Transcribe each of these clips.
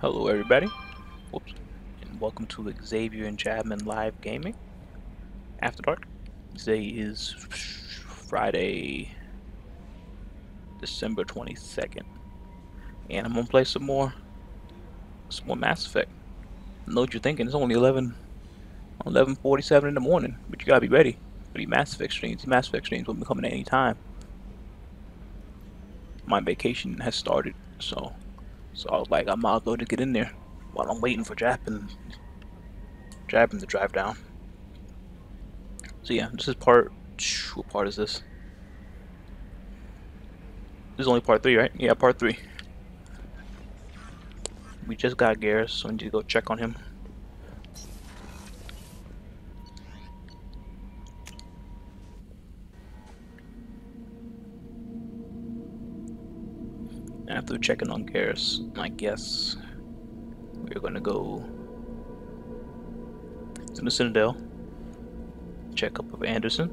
Hello everybody, whoops, and welcome to Xavier and Chapman Live Gaming After Dark. Today is Friday, December 22nd, and I'm gonna play some more Mass Effect. I know what you're thinking, it's only 11:47 in the morning, but you gotta be ready for these Mass Effect streams. These Mass Effect streams will be coming at any time. My vacation has started, so I was like, I might as well just get in there while I'm waiting for Chapman to drive down. So yeah, this is part. What part is this? This is only part 3, right? Yeah, part 3. We just got Garrus, so I need to go check on him. After checking on Garrus, I guess we're gonna go to the Citadel, check up with Anderson,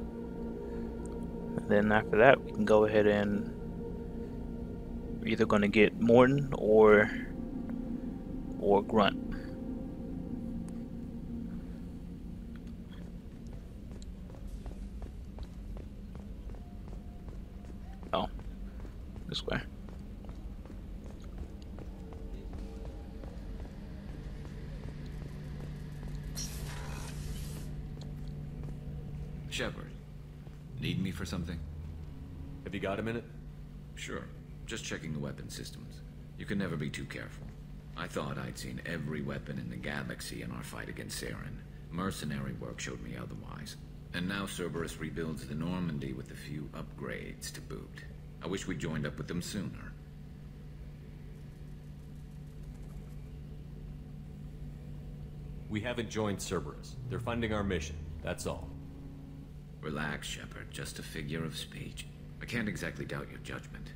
and then after that we can go ahead and we're either gonna get Morton or Grunt. Oh, this way. Shepard, need me for something? Have you got a minute? Sure. Just checking the weapon systems. You can never be too careful. I thought I'd seen every weapon in the galaxy in our fight against Saren. Mercenary work showed me otherwise. And now Cerberus rebuilds the Normandy with a few upgrades to boot. I wish we joined up with them sooner. We haven't joined Cerberus. They're funding our mission, that's all. Relax, Shepard. Just a figure of speech. I can't exactly doubt your judgment.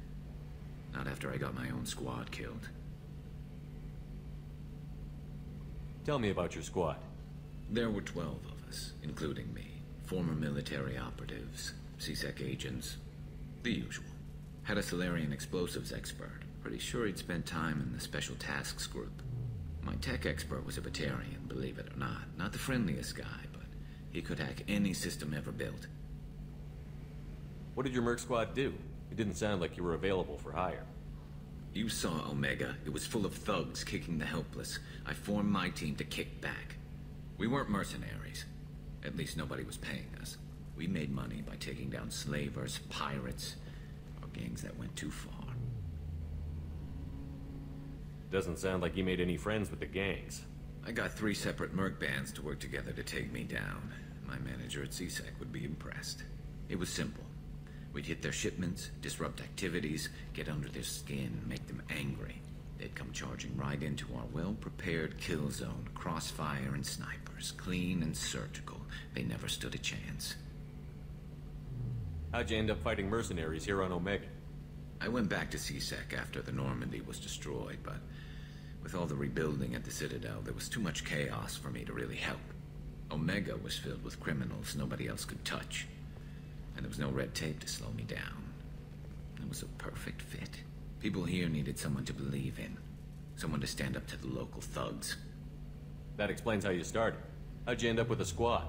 Not after I got my own squad killed. Tell me about your squad. There were 12 of us, including me. Former military operatives, CSEC agents, the usual. Had a Solarian explosives expert. Pretty sure he'd spent time in the Special Tasks Group. My tech expert was a Batarian, believe it or not. Not the friendliest guy, but he could hack any system ever built. What did your merc squad do? It didn't sound like you were available for hire. You saw Omega. It was full of thugs kicking the helpless. I formed my team to kick back. We weren't mercenaries. At least nobody was paying us. We made money by taking down slavers, pirates, or gangs that went too far. Doesn't sound like you made any friends with the gangs. I got 3 separate merc bands to work together to take me down. My manager at CSEC would be impressed. It was simple. We'd hit their shipments, disrupt activities, get under their skin, make them angry. They'd come charging right into our well-prepared kill zone, crossfire and snipers, clean and surgical. They never stood a chance. How'd you end up fighting mercenaries here on Omega? I went back to CSEC after the Normandy was destroyed, but with all the rebuilding at the Citadel, there was too much chaos for me to really help. Omega was filled with criminals nobody else could touch. And there was no red tape to slow me down. It was a perfect fit. People here needed someone to believe in. Someone to stand up to the local thugs. That explains how you started. How'd you end up with a squad?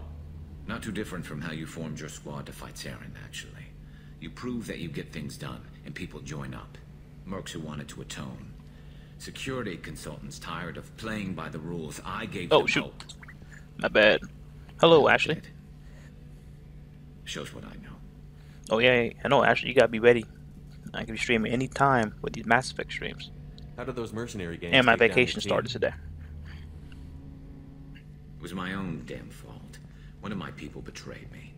Not too different from how you formed your squad to fight Saren, actually. You prove that you get things done, and people join up. Mercs who wanted to atone. Security consultants tired of playing by the rules. I gave them shoot. hope. My bad. Hello, Ashley. Shows what I know. Oh yeah, I know, Ashley. You gotta be ready. I can be streaming any time with these Mass Effect streams. How did those mercenary gangs And my take down vacation your team? started today. It was my own damn fault. One of my people betrayed me.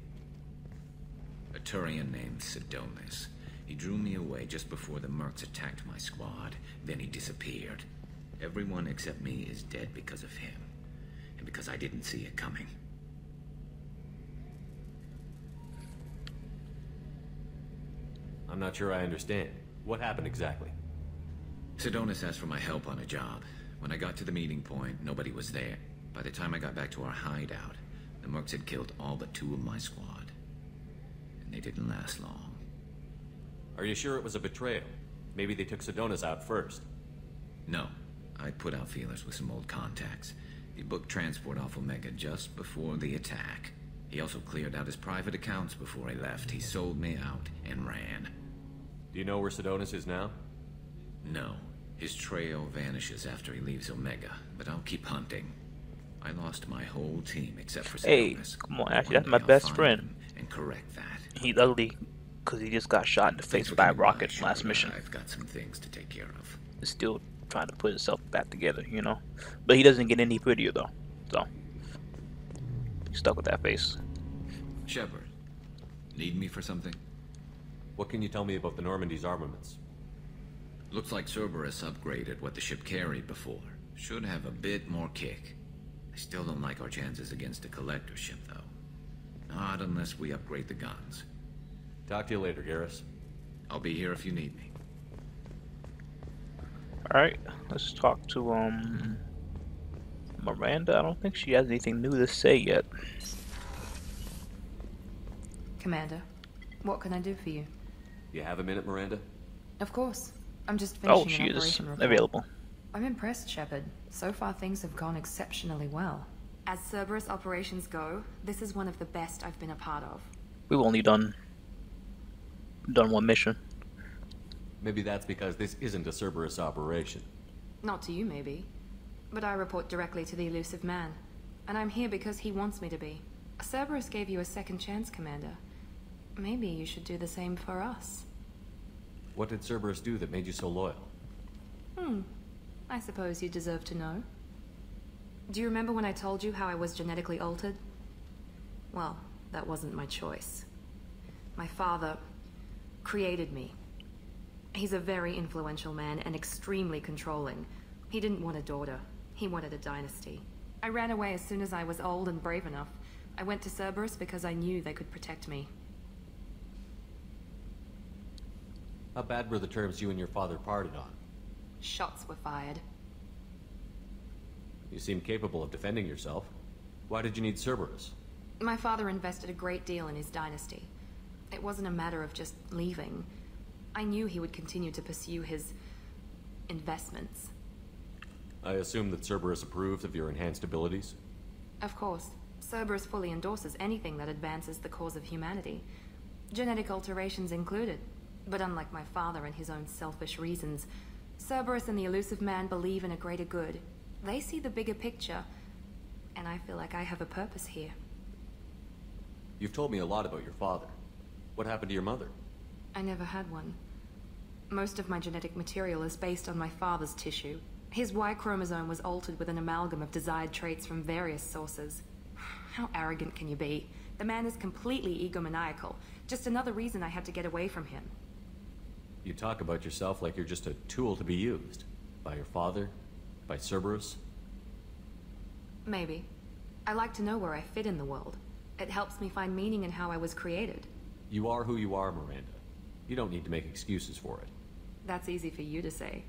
A Turian named Sidonis. He drew me away just before the mercs attacked my squad. Then he disappeared. Everyone except me is dead because of him. And because I didn't see it coming. I'm not sure I understand. What happened exactly? Sidonis asked for my help on a job. When I got to the meeting point, nobody was there. By the time I got back to our hideout, the mercs had killed all but 2 of my squad. And they didn't last long. Are you sure it was a betrayal? Maybe they took Sidonis out first. No. I put out feelers with some old contacts. He booked transport off Omega just before the attack. He also cleared out his private accounts before he left. He sold me out and ran. Do you know where Sidonis is now? No. His trail vanishes after he leaves Omega, but I'll keep hunting. I lost my whole team except for Hey, Sidonis. come on, actually, One that's my day I'll best find friend. him and correct that. He's ugly because he just got shot in the face by a rocket last mission. I've got some things to take care of. He's still trying to put himself back together, you know. But he doesn't get any prettier though, so he's stuck with that face. Shepard, need me for something? What can you tell me about the Normandy's armaments? Looks like Cerberus upgraded what the ship carried before. Should have a bit more kick. I still don't like our chances against a collector ship, though. Not unless we upgrade the guns. Talk to you later, Garrus. I'll be here if you need me. Alright, let's talk to Miranda. I don't think she has anything new to say yet. Commander, what can I do for you? You have a minute, Miranda? Of course. I'm just finishing Oh, she an is operation report. available. I'm impressed, Shepard. So far things have gone exceptionally well. As Cerberus operations go, this is one of the best I've been a part of. We've only done one mission. Maybe that's because this isn't a Cerberus operation. Not to you, maybe. But I report directly to the elusive man. And I'm here because he wants me to be. Cerberus gave you a second chance, Commander. Maybe you should do the same for us. What did Cerberus do that made you so loyal? I suppose you deserve to know. Do you remember when I told you how I was genetically altered? Well, that wasn't my choice. My father created me. He's a very influential man and extremely controlling. He didn't want a daughter. He wanted a dynasty. I ran away as soon as I was old and brave enough. I went to Cerberus because I knew they could protect me. How bad were the terms you and your father parted on? Shots were fired. You seem capable of defending yourself. Why did you need Cerberus? My father invested a great deal in his dynasty. It wasn't a matter of just leaving. I knew he would continue to pursue his investments. I assume that Cerberus approved of your enhanced abilities? Of course, Cerberus fully endorses anything that advances the cause of humanity. Genetic alterations included. But unlike my father and his own selfish reasons, Cerberus and the elusive man believe in a greater good. They see the bigger picture, and I feel like I have a purpose here. You've told me a lot about your father. What happened to your mother? I never had one. Most of my genetic material is based on my father's tissue. His Y chromosome was altered with an amalgam of desired traits from various sources. How arrogant can you be? The man is completely egomaniacal. Just another reason I had to get away from him. You talk about yourself like you're just a tool to be used. By your father? By Cerberus? Maybe. I like to know where I fit in the world. It helps me find meaning in how I was created. You are who you are, Miranda. You don't need to make excuses for it. That's easy for you to say.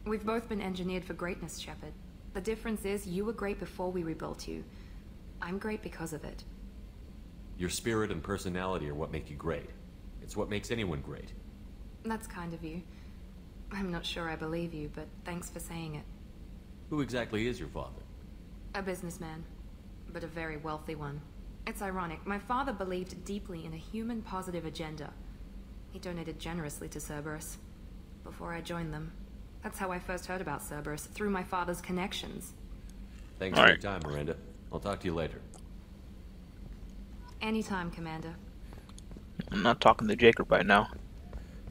We've both been engineered for greatness, Shepard. The difference is you were great before we rebuilt you. I'm great because of it. Your spirit and personality are what make you great. It's what makes anyone great. That's kind of you. I'm not sure I believe you, but thanks for saying it. Who exactly is your father? A businessman, but a very wealthy one. It's ironic, my father believed deeply in a human-positive agenda. He donated generously to Cerberus before I joined them. That's how I first heard about Cerberus, through my father's connections. Thanks for your time, Miranda. I'll talk to you later. Anytime, Commander. I'm not talking to Jacob right now,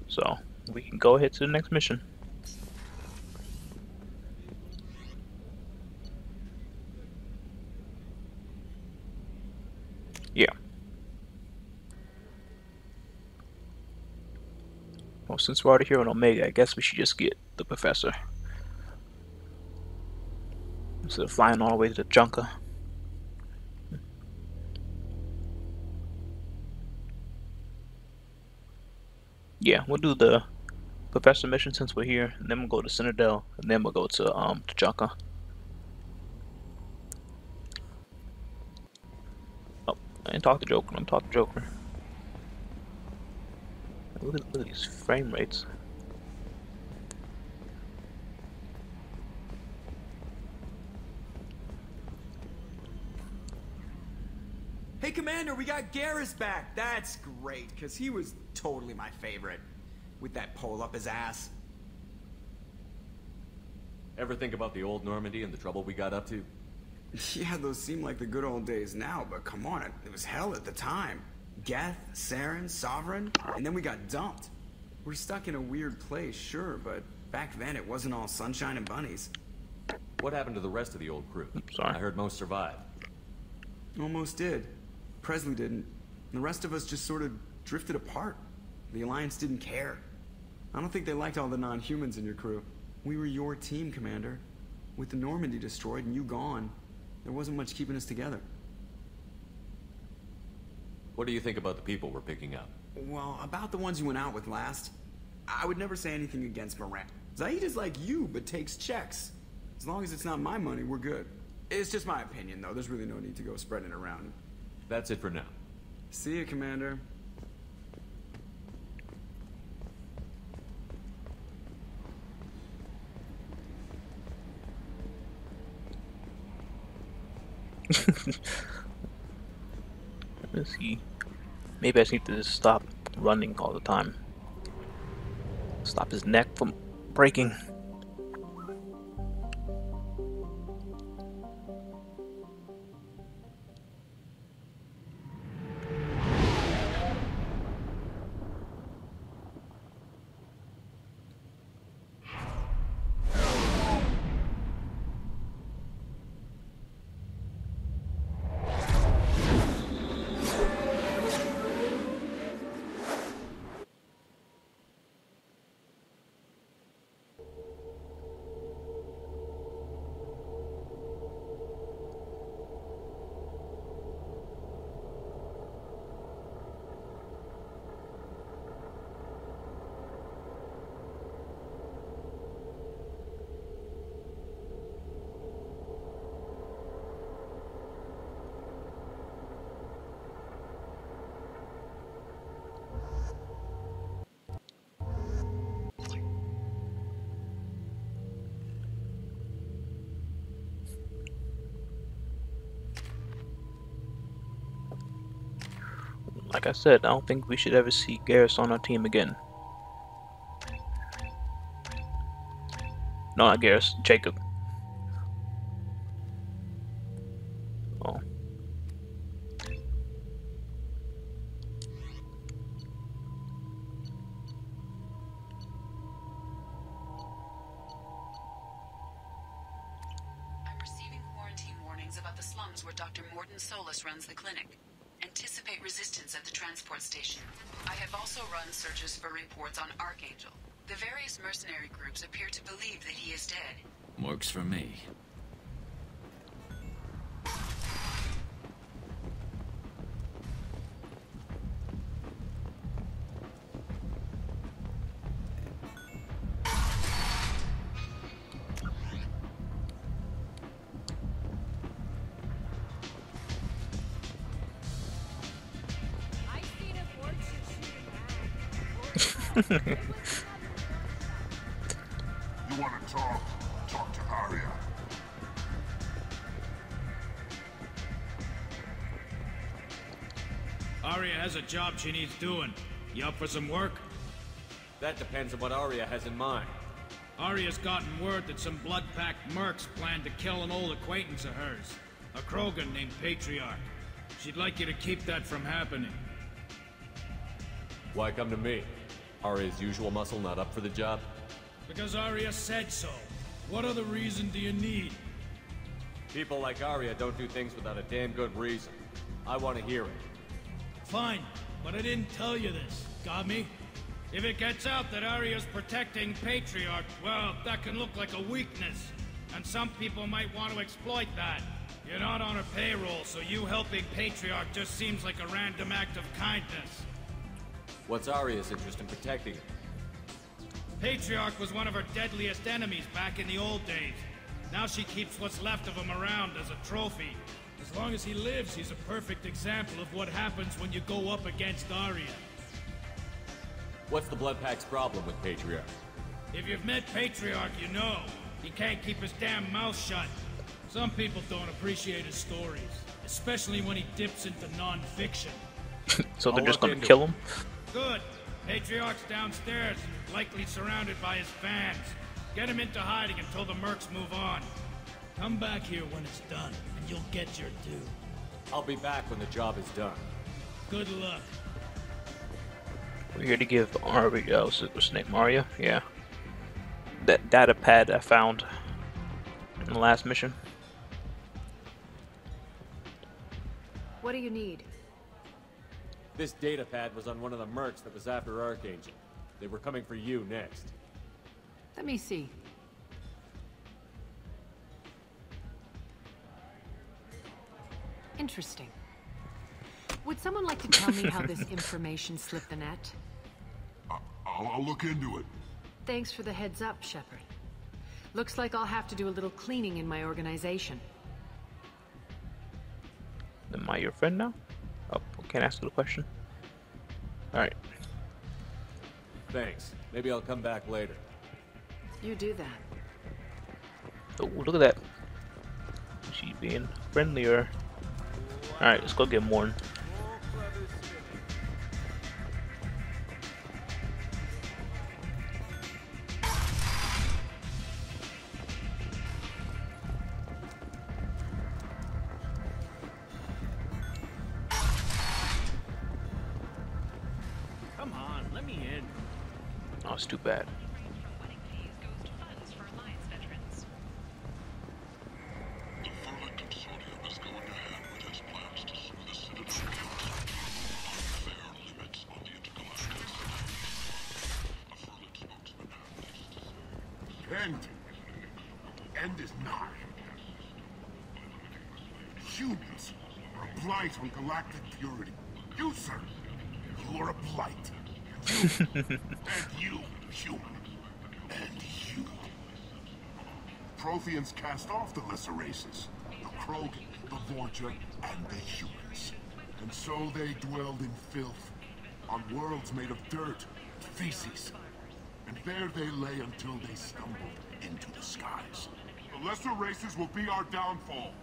so we can go ahead to the next mission. Yeah. Well, since we're already here on Omega, I guess we should just get the professor instead of flying all the way to the Junker. Yeah, we'll do the professor mission since we're here, and then we'll go to Citadel, and then we'll go to Junker. Oh, I didn't talk to Joker. I'm talking to Joker. Look at these frame rates. Commander, we got Garrus back. That's great, because he was totally my favorite. With that pole up his ass. Ever think about the old Normandy and the trouble we got up to? Yeah, those seem like the good old days now, but come on, it was hell at the time. Geth, Saren, Sovereign, and then we got dumped. We're stuck in a weird place, sure, but back then it wasn't all sunshine and bunnies. What happened to the rest of the old crew? Sorry. I heard most survived. Almost did. Presley didn't. The rest of us just sort of drifted apart. The Alliance didn't care. I don't think they liked all the non-humans in your crew. We were your team, Commander. With the Normandy destroyed and you gone, there wasn't much keeping us together. What do you think about the people we're picking up? Well, about the ones you went out with last, I would never say anything against Moran. Zaid is like you, but takes checks. As long as it's not my money, we're good. It's just my opinion, though. There's really no need to go spreading it around. That's it for now. See you, Commander. Let's see. Maybe I just need to just stop running all the time. Stop his neck from breaking. Like I said, I don't think we should ever see Garrus on our team again. No, not Garrus, Jacob. Oh. I'm receiving quarantine warnings about the slums where Dr. Morton Solus runs the clinic. Anticipate resistance at the transport station. I have also run searches for reports on Archangel. The various mercenary groups appear to believe that he is dead. Works for me. You want to talk? Talk to Arya. Arya has a job she needs doing. You up for some work? That depends on what Arya has in mind. Arya's gotten word that some blood-packed mercs plan to kill an old acquaintance of hers, a Krogan named Patriarch. She'd like you to keep that from happening. Why come to me? Arya's usual muscle not up for the job? Because Arya said so. What other reason do you need? People like Arya don't do things without a damn good reason. I want to hear it. Fine, but I didn't tell you this. Got me? If it gets out that Arya's protecting Patriarch, well, that can look like a weakness. And some people might want to exploit that. You're not on her payroll, so you helping Patriarch just seems like a random act of kindness. What's Arya's interest in protecting him? Patriarch was one of her deadliest enemies back in the old days. Now she keeps what's left of him around as a trophy. As long as he lives, he's a perfect example of what happens when you go up against Arya. What's the Blood Pack's problem with Patriarch? If you've met Patriarch, you know. He can't keep his damn mouth shut. Some people don't appreciate his stories. especially when he dips into non-fiction. So they're I'll just look gonna into kill it. him? Good. Patriarch's downstairs, likely surrounded by his fans. Get him into hiding until the mercs move on. Come back here when it's done, and you'll get your due. I'll be back when the job is done. Good luck. We're here to give Aria, what's his name, Aria? Yeah. That data pad I found in the last mission. What do you need? This data pad was on one of the mercs that was after Archangel. They were coming for you next. Let me see. Interesting. Would someone like to tell me how this information slipped the net? I'll look into it. Thanks for the heads up, Shepard. Looks like I'll have to do a little cleaning in my organization. Am I your friend now? Oh, can't ask you the question. Alright. Thanks. Maybe I'll come back later. You do that. Oh, look at that. She's being friendlier. Alright, let's go get Morn. Come on, let me in. Oh, it's too bad. End is nigh. Humans are a blight on galactic purity. You, sir, you are a blight. You, and you, human, and you. Protheans cast off the lesser races, the Krogan, the Vorja, and the humans. And so they dwelled in filth, on worlds made of dirt, feces. And there they lay until they stumbled into the skies. The lesser races will be our downfall.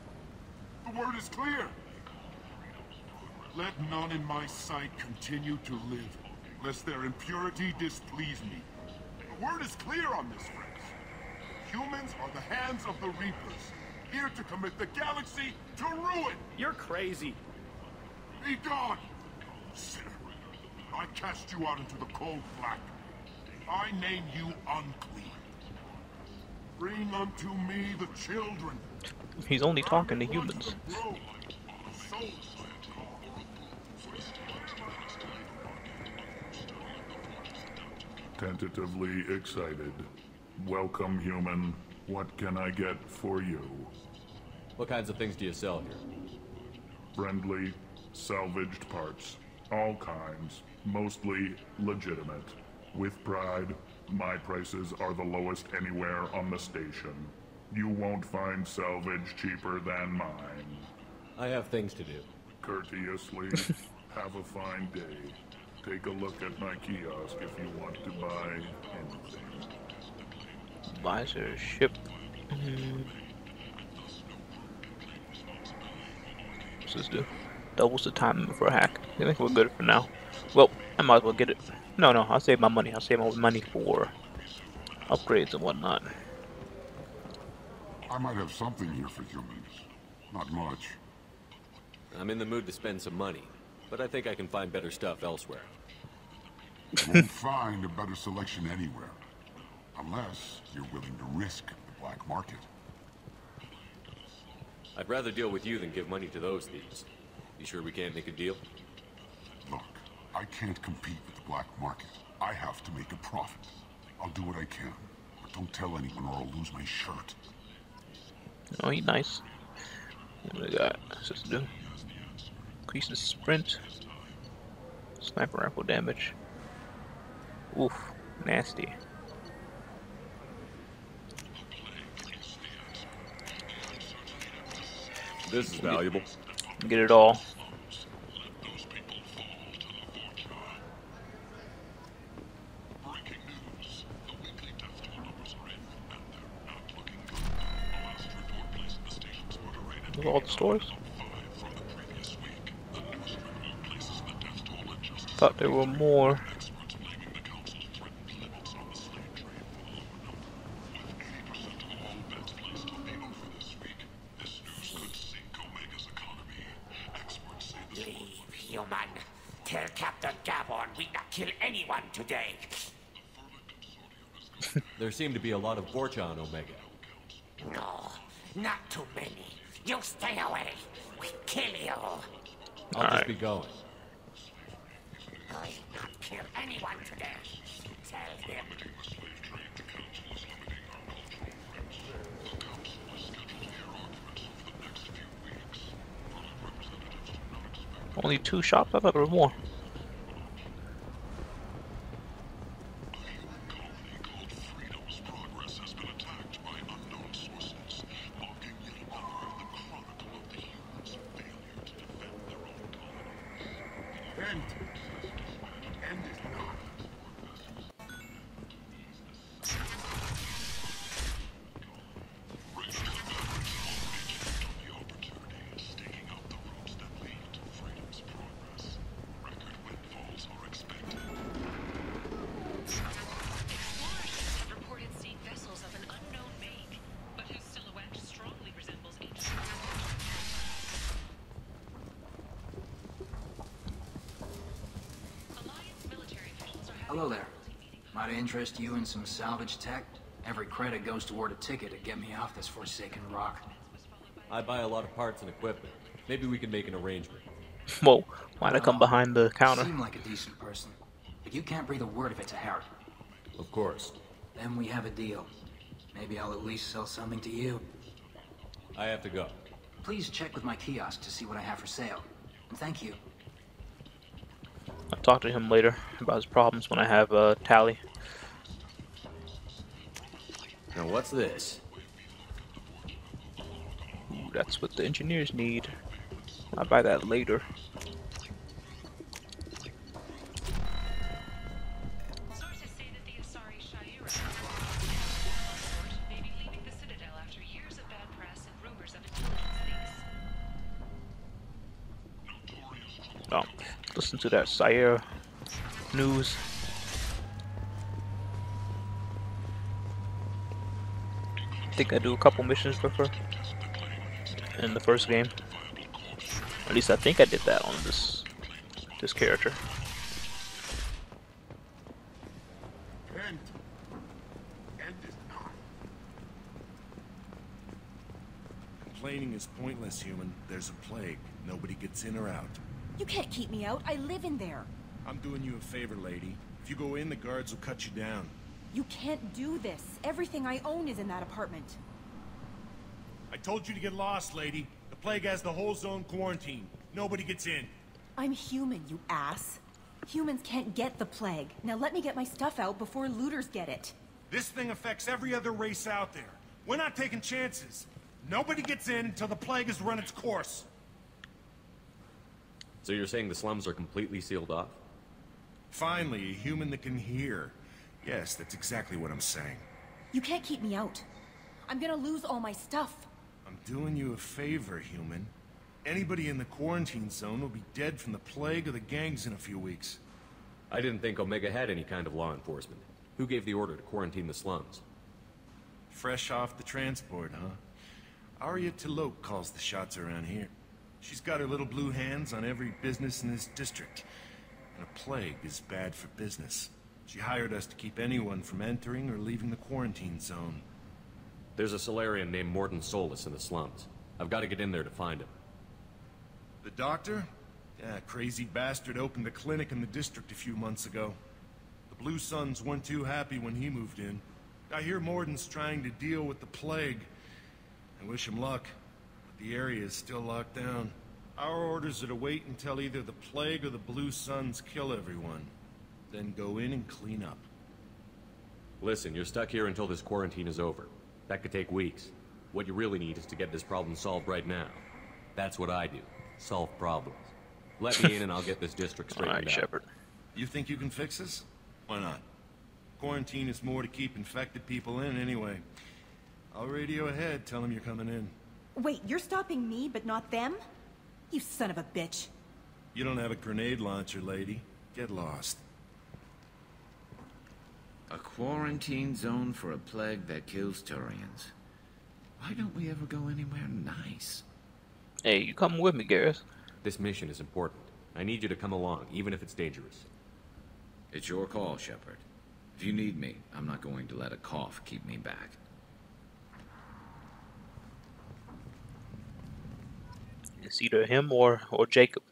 The word is clear. Let none in my sight continue to live, lest their impurity displease me. The word is clear on this, friends. Humans are the hands of the Reapers, here to commit the galaxy to ruin. You're crazy. Be gone, sinner. I cast you out into the cold black. I name you unclean. Bring unto me the children. He's only talking to humans. Tentatively excited. Welcome, human. What can I get for you? What kinds of things do you sell here? Friendly, salvaged parts. All kinds. Mostly legitimate. With pride, my prices are the lowest anywhere on the station. You won't find salvage cheaper than mine. I have things to do. Courteously, have a fine day. Take a look at my kiosk if you want to buy anything. Visor, ship. What's this do? Doubles the time for a hack. I think we're good for now. Well, I might as well get it. No, I'll save my money. I'll save my money for upgrades and whatnot. I might have something here for humans. Not much. I'm in the mood to spend some money, but I think I can find better stuff elsewhere. You won't find a better selection anywhere. Unless you're willing to risk the black market. I'd rather deal with you than give money to those thieves. You sure we can't make a deal? Look, I can't compete with the black market. I have to make a profit. I'll do what I can, but don't tell anyone or I'll lose my shirt. Oh, he's nice. What do we got? What's this do? Increases sprint. Sniper rifle damage. Oof, nasty. This is valuable. Get it all. With all the stores? Thought there were more. Leave, human. Tell Captain Gabon we not kill anyone today. There seem to be a lot of Vorcha on Omega. No, not too many. You stay away. We kill you. I'll just be going. I not kill anyone today. Tell him. Only 2 shops? I thought there were more. Hello there. Might interest you in some salvage tech? Every credit goes toward a ticket to get me off this forsaken rock. I buy a lot of parts and equipment. Maybe we can make an arrangement. Whoa, why'd I come behind the counter? You seem like a decent person, but you can't breathe a word if it's a Harry. Of course. Then we have a deal. Maybe I'll at least sell something to you. I have to go. Please check with my kiosk to see what I have for sale. And thank you. I'll talk to him later about his problems when I have Tally. Now what's this? Ooh, that's what the engineers need. I'll buy that later. Sources say that the Asari Shaira may be leaving the Citadel after years of bad press and rumors of intelligence leaks. Oh, listen to that Sire news. I think I do a couple missions with her in the first game. At least I think I did that on this character. End is not. Complaining is pointless, human. There's a plague. Nobody gets in or out. You can't keep me out. I live in there. I'm doing you a favor, lady. If you go in, the guards will cut you down. You can't do this. Everything I own is in that apartment. I told you to get lost, lady. The plague has the whole zone quarantined. Nobody gets in. I'm human, you ass. Humans can't get the plague. Now let me get my stuff out before looters get it. This thing affects every other race out there. We're not taking chances. Nobody gets in until the plague has run its course. So you're saying the slums are completely sealed off? Finally, a human that can hear. Yes, that's exactly what I'm saying. You can't keep me out. I'm gonna lose all my stuff. I'm doing you a favor, human. Anybody in the quarantine zone will be dead from the plague or the gangs in a few weeks. I didn't think Omega had any kind of law enforcement. Who gave the order to quarantine the slums? Fresh off the transport, huh? Arya T'Loak calls the shots around here. She's got her little blue hands on every business in this district. And a plague is bad for business. She hired us to keep anyone from entering or leaving the quarantine zone. There's a Solarian named Morden Solus in the slums. I've got to get in there to find him. The doctor? Yeah, crazy bastard opened a clinic in the district a few months ago. The Blue Suns weren't too happy when he moved in. I hear Morden's trying to deal with the plague. I wish him luck, but the area is still locked down. Our orders are to wait until either the plague or the Blue Suns kill everyone. Then go in and clean up. Listen, you're stuck here until this quarantine is over. That could take weeks. What you really need is to get this problem solved right now. That's what I do. Solve problems. Let me in and I'll get this district straightened out. Alright, Shepard. You think you can fix this? Why not? Quarantine is more to keep infected people in anyway. I'll radio ahead, tell them you're coming in. Wait, you're stopping me, but not them? You son of a bitch. You don't have a grenade launcher, lady. Get lost. A quarantine zone for a plague that kills Turians. Why don't we ever go anywhere nice? Hey, you come with me, Garrus. This mission is important. I need you to come along, even if it's dangerous. It's your call, Shepard. If you need me, I'm not going to let a cough keep me back. It's either him or Jacob.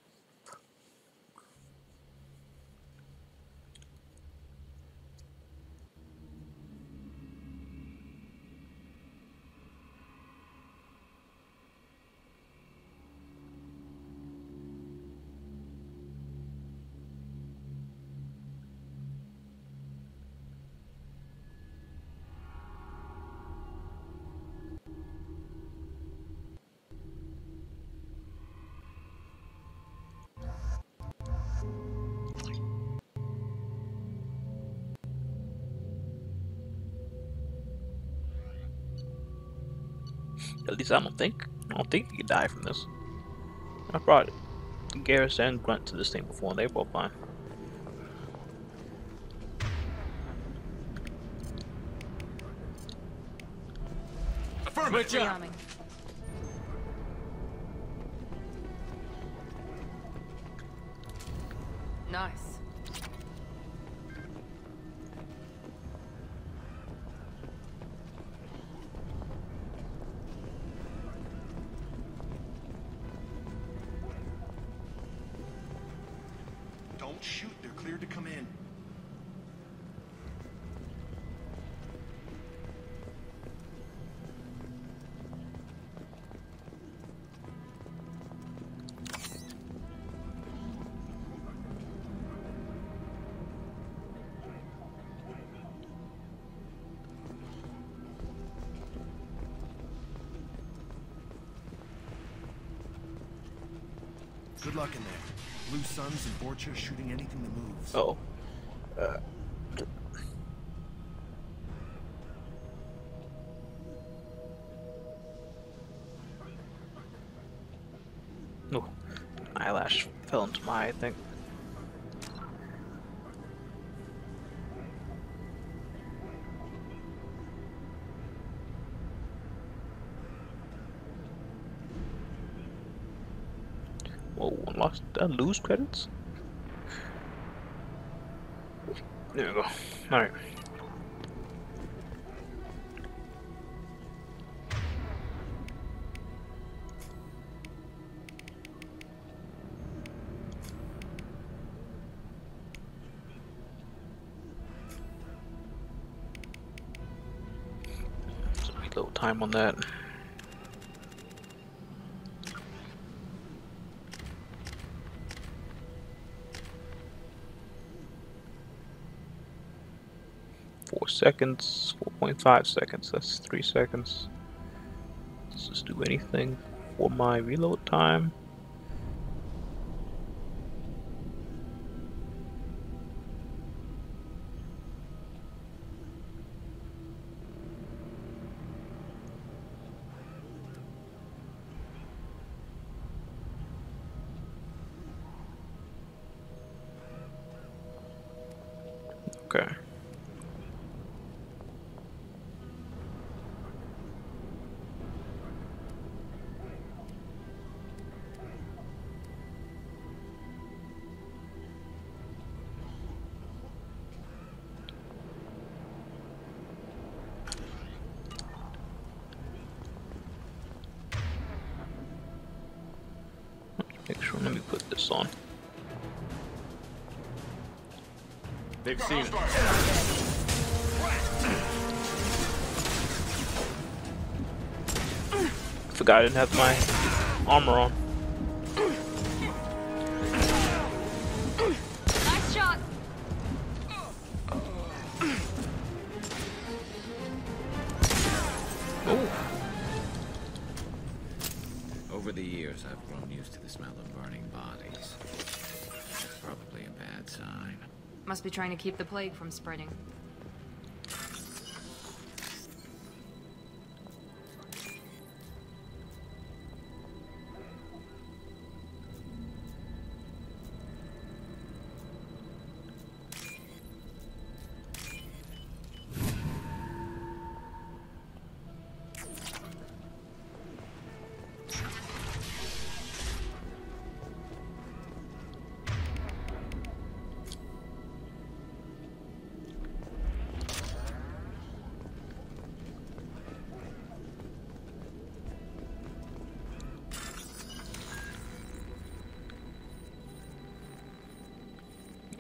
At least I don't think he could die from this. I brought Garrus and Grunt to this thing before, and they were both fine. Affirmative. Rearming. Nice. Don't shoot. They're cleared to come in. Good luck in there. Blue Suns and Borgia shooting anything that moves. Oh. Oh, eyelash fell into my eye, I think. Whoa, lost. Did I lose credits? There we go. Alright. So reload time on that. Seconds, 4.5 seconds, that's 3 seconds. Does this do anything for my reload time? Okay. Make sure, let me put this on. They've seen it. Forgot I didn't have my armor on. Nice shot. Oh. Over the years, I've grown used to the smell of burning bodies. That's probably a bad sign. Must be trying to keep the plague from spreading.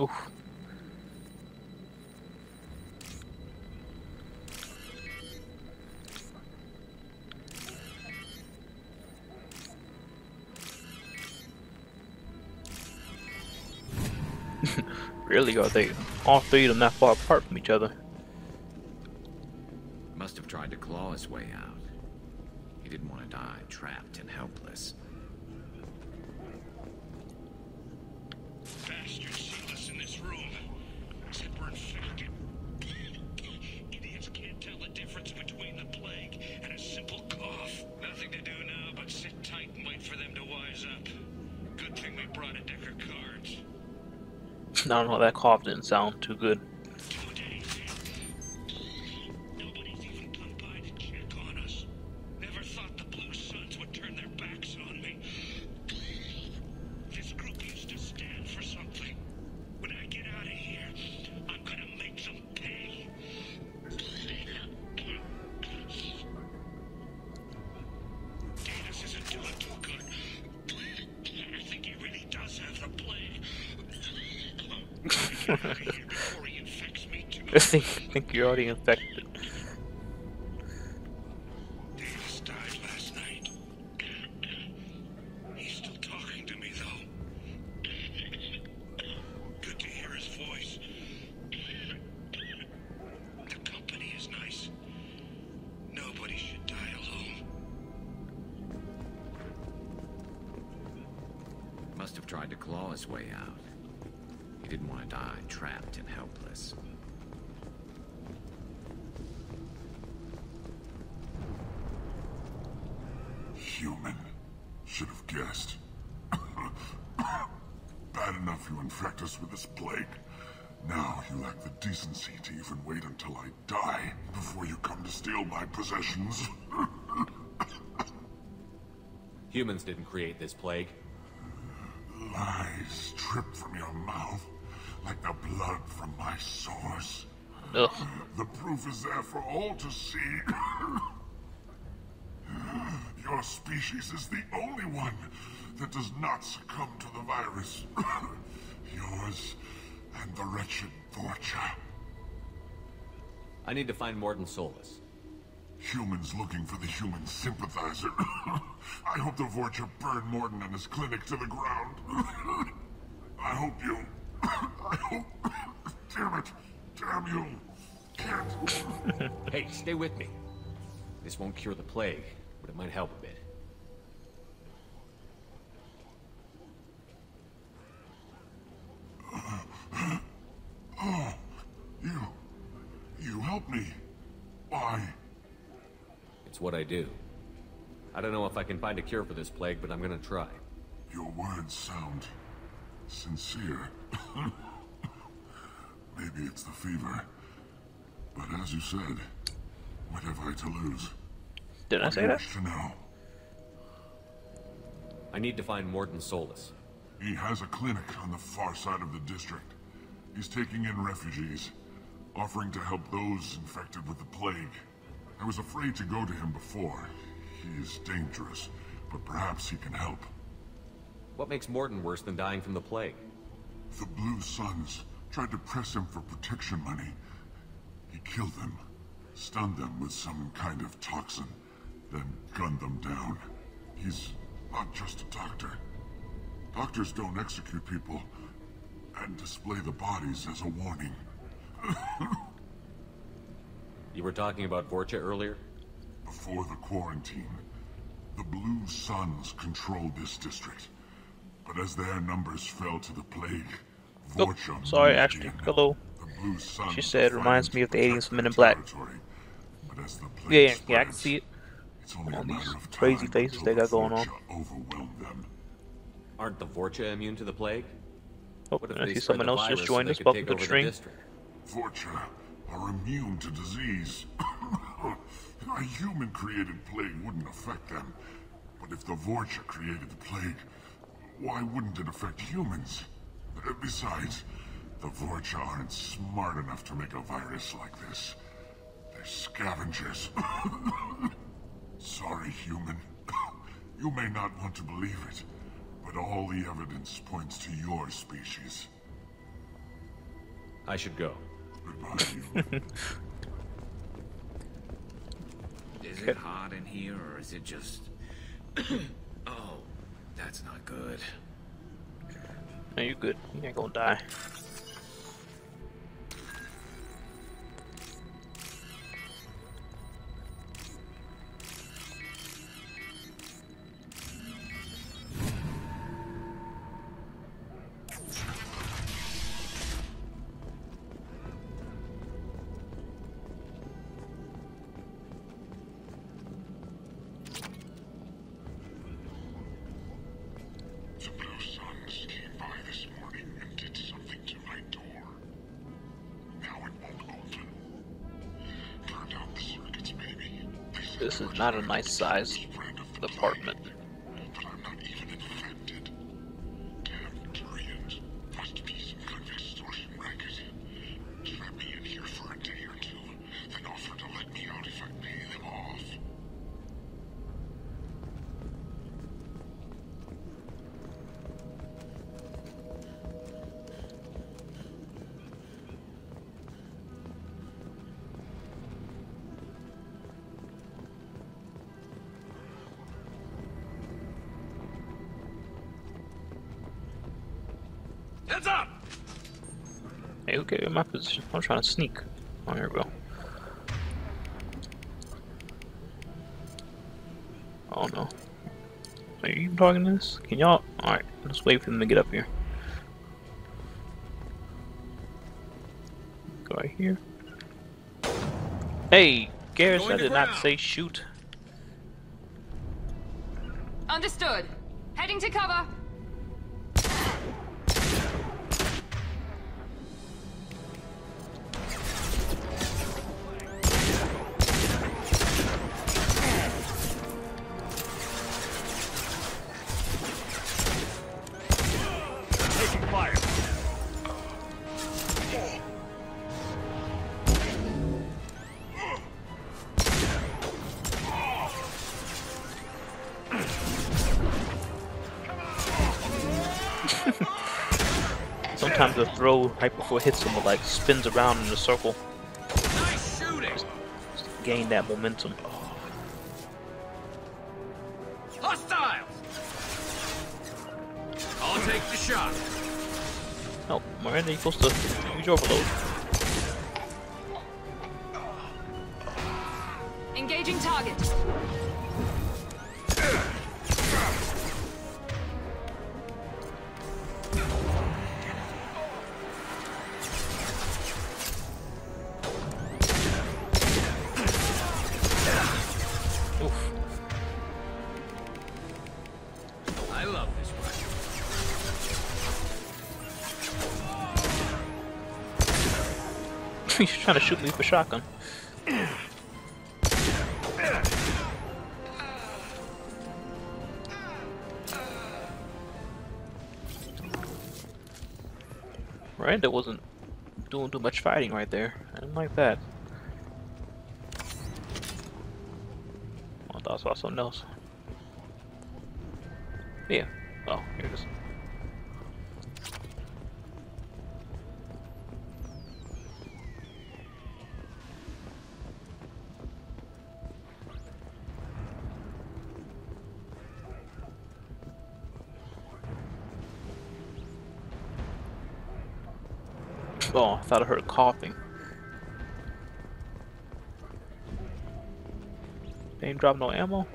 Oof. Really, are they all three of them that far apart from each other? Must have tried to claw his way out. He didn't want to die trapped and helpless. Bastards sealed us in this room. Said we're infected. Idiots can't tell the difference between the plague and a simple cough. Nothing to do now but sit tight and wait for them to wise up. Good thing we brought a deck of cards. I don't know, that cough didn't sound too good. 2 days in. Nobody's even come by to check on us. Never thought the Blue Suns would turn their backs on me. This group used to stand for something. When I get out of here, I'm gonna make them pay. Davis isn't doing too good. I think he really does have the plague. Get out of here before he infects me too. I think you're already infected. Davis died last night. He's still talking to me, though. Good to hear his voice. The company is nice. Nobody should die alone. Must have tried to claw his way out. He didn't want to die trapped and helpless. Human. Should have guessed. Bad enough you infect us with this plague. Now you lack the decency to even wait until I die before you come to steal my possessions. Humans didn't create this plague. Lies drip from your mouth like the blood from my sores. Ugh. The proof is there for all to see. Your species is the only one that does not succumb to the virus. Yours and the wretched Vorcha. I need to find Morton Solus. Humans looking for the human sympathizer. I hope the Vorcha burn Morton and his clinic to the ground. I hope you... I hope... Damn it. Damn you. Can't. Hey, stay with me. This won't cure the plague, but it might help a bit. Oh, you helped me. Why? It's what I do. I don't know if I can find a cure for this plague, but I'm gonna try. Your words sound sincere. Maybe it's the fever. But as you said, what have I to lose? Did I say that? To know. I need to find Morton Solus. He has a clinic on the far side of the district. He's taking in refugees, offering to help those infected with the plague. I was afraid to go to him before. He is dangerous, but perhaps he can help. What makes Morton worse than dying from the plague? The Blue Suns tried to press him for protection money. He killed them, stunned them with some kind of toxin, then gunned them down. He's not just a doctor. Doctors don't execute people and display the bodies as a warning. You were talking about Vorcha earlier? Before the quarantine, the Blue Suns controlled this district. But as their numbers fell to the plague, Vorcha sorry, moved Ashley. in. Hello. The Blue Suns She said, were reminds fighting me of to the aliens protect from Men in their Black. territory. But as the plague Yeah, I can spreads, see it. it's only All a these matter of crazy time faces until they got the going on. Vorcha overwhelm them. Aren't the Vorcha immune to the plague? Oh, What if I they see spread someone the else virus just so joined they us. could Welcome take to over the the stream. district? Vorcha are immune to disease. A human-created plague wouldn't affect them. But if the Vorcha created the plague, why wouldn't it affect humans? Besides, the Vorcha aren't smart enough to make a virus like this. They're scavengers. Sorry, human. You may not want to believe it, but all the evidence points to your species. I should go. Is it hot in here, or is it just... Oh, that's not good. No, you're good. You ain't gonna die. This is not a nice size apartment. Heads up! Hey, okay, in my position. I'm trying to sneak. Oh, here we go. Oh no. Are you even talking to this? Can y'all? Alright, let's wait for them to get up here. Go right here. Hey, Garrus, I did not say shoot. Understood. Heading to cover. Sometimes the throw right before it hits him, it like spins around in a circle. Nice shooting! Just gain that momentum. Hostiles! I'll take the shot. Oh, Miranda, you're supposed to use your overload. Engaging target. I love this one. He's trying to shoot me with a shotgun. Right, that wasn't doing too much fighting right there. I didn't like that. I thought I saw something else. Yeah. Oh, here it is. Oh, I thought I heard coughing. They ain't drop no ammo?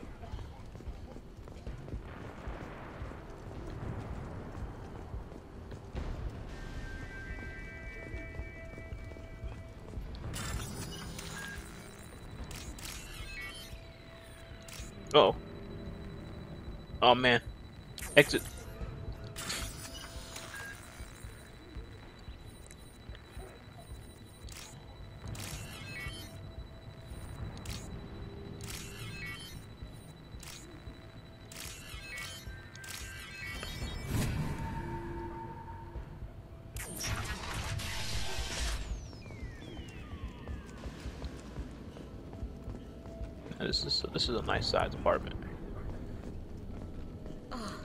Uh-oh. Oh man. Exit. This is a nice sized apartment. Oh,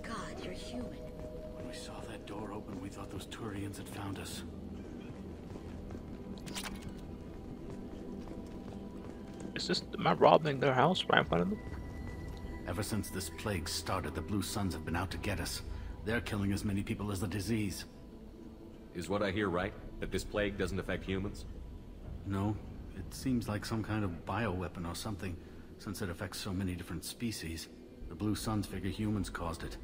God, you're human. When we saw that door open, we thought those Turians had found us. Is this? Am I robbing their house right in front of them? Ever since this plague started, the Blue Suns have been out to get us. They're killing as many people as the disease. Is what I hear right? That this plague doesn't affect humans? No, it seems like some kind of bioweapon or something, since it affects so many different species. The Blue Suns figure humans caused it.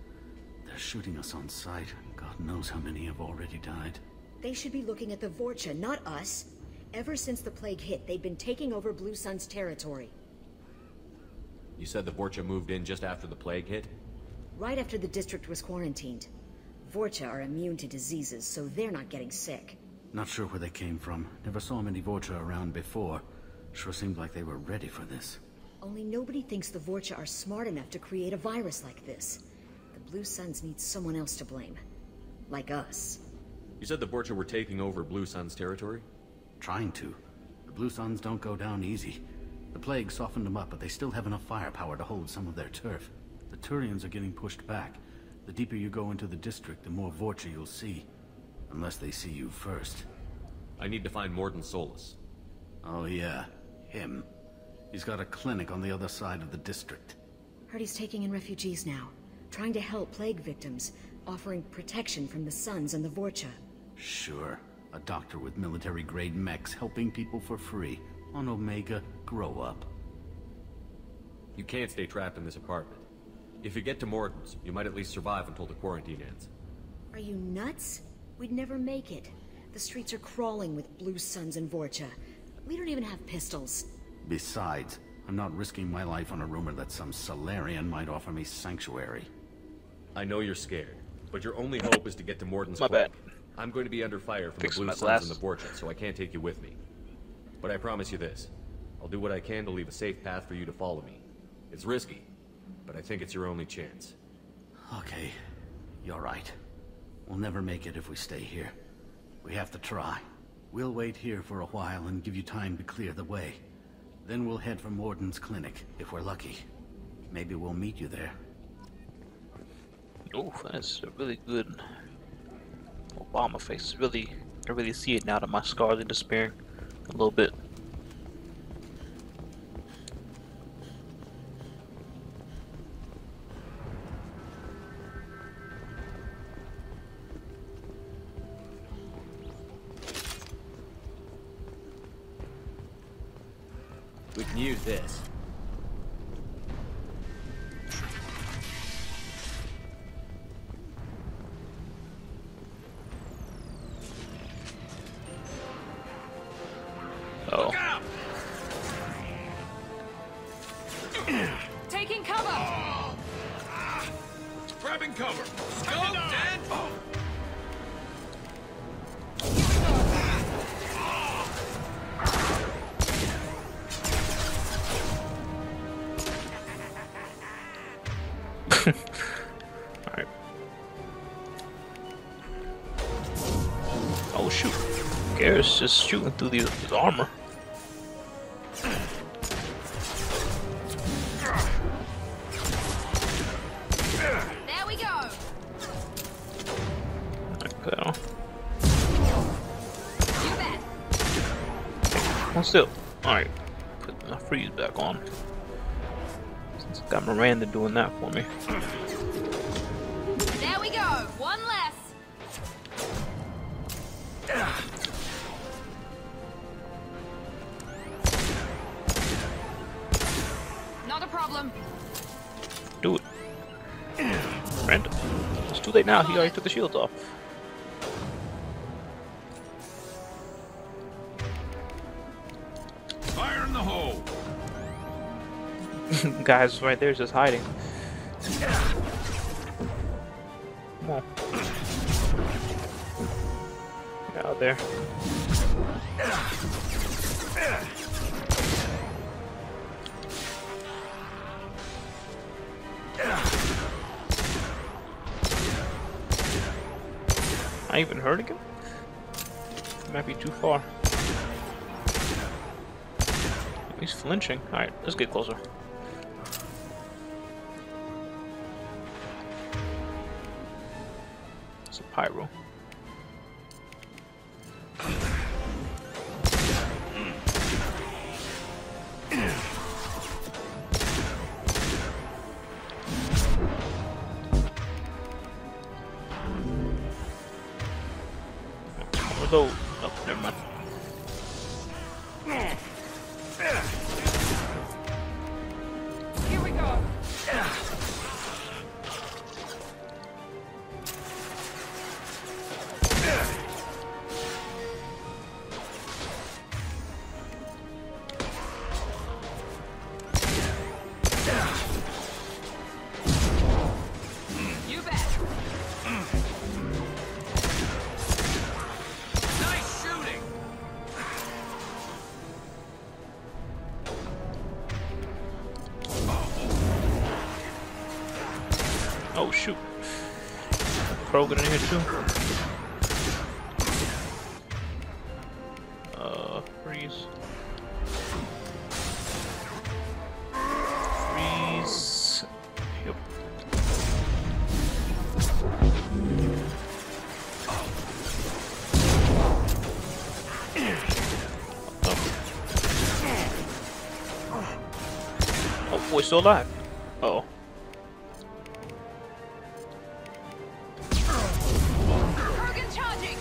They're shooting us on sight. God knows how many have already died. They should be looking at the Vorcha, not us. Ever since the plague hit, they've been taking over Blue Sun's territory. You said the Vorcha moved in just after the plague hit? Right after the district was quarantined. Vorcha are immune to diseases, so they're not getting sick. Not sure where they came from. Never saw many Vorcha around before. Sure seemed like they were ready for this. Only nobody thinks the Vorcha are smart enough to create a virus like this. The Blue Suns need someone else to blame. Like us. You said the Vorcha were taking over Blue Sun's territory? Trying to. The Blue Suns don't go down easy. The plague softened them up, but they still have enough firepower to hold some of their turf. The Turians are getting pushed back. The deeper you go into the district, the more Vorcha you'll see. Unless they see you first. I need to find Morden Solus. Oh yeah, him. He's got a clinic on the other side of the district. Heard he's taking in refugees now. Trying to help plague victims. Offering protection from the Suns and the Vorcha. Sure. A doctor with military-grade mechs helping people for free. On Omega, grow up. You can't stay trapped in this apartment. If you get to Morden's, you might at least survive until the quarantine ends. Are you nuts? We'd never make it. The streets are crawling with Blue Suns and Vorcha. We don't even have pistols. Besides, I'm not risking my life on a rumor that some Solarian might offer me sanctuary. I know you're scared, but your only hope is to get to Morden's My club. bad. I'm going to be under fire from Fix the Blue my Suns glass. and the Vorcha, so I can't take you with me. But I promise you this. I'll do what I can to leave a safe path for you to follow me. It's risky, but I think it's your only chance. Okay, you're right. We'll never make it if we stay here. We have to try. We'll wait here for a while and give you time to clear the way. Then we'll head for Morden's clinic, if we're lucky. Maybe we'll meet you there. Oh, that's a really good Obama face. I really see it now that my scars are disappearing a little bit. We can use this. Oh. Taking cover! Grabbing cover! Go, Dan! Alright. Oh shoot. Garrett's just shooting through his armor. There we go! Okay. You bet! Hold still. Alright. Put my freeze back on. Since I got Miranda doing that for me. There we go! One less! Not a problem. Do it. Miranda. It's too late now. He already took the shields off. Fire in the hole! Guys right there just hiding. Come on. Get out there. I even hurting him? Might be too far. He's flinching. Alright, let's get closer. It's a pyro. close. Oh, never mind. Here we go. You bet. Nice shooting! Oh shoot. Crow get in here too. Freeze. Freeze. Yep. Oh boy, still alive. Uh-oh. Kurgan charging.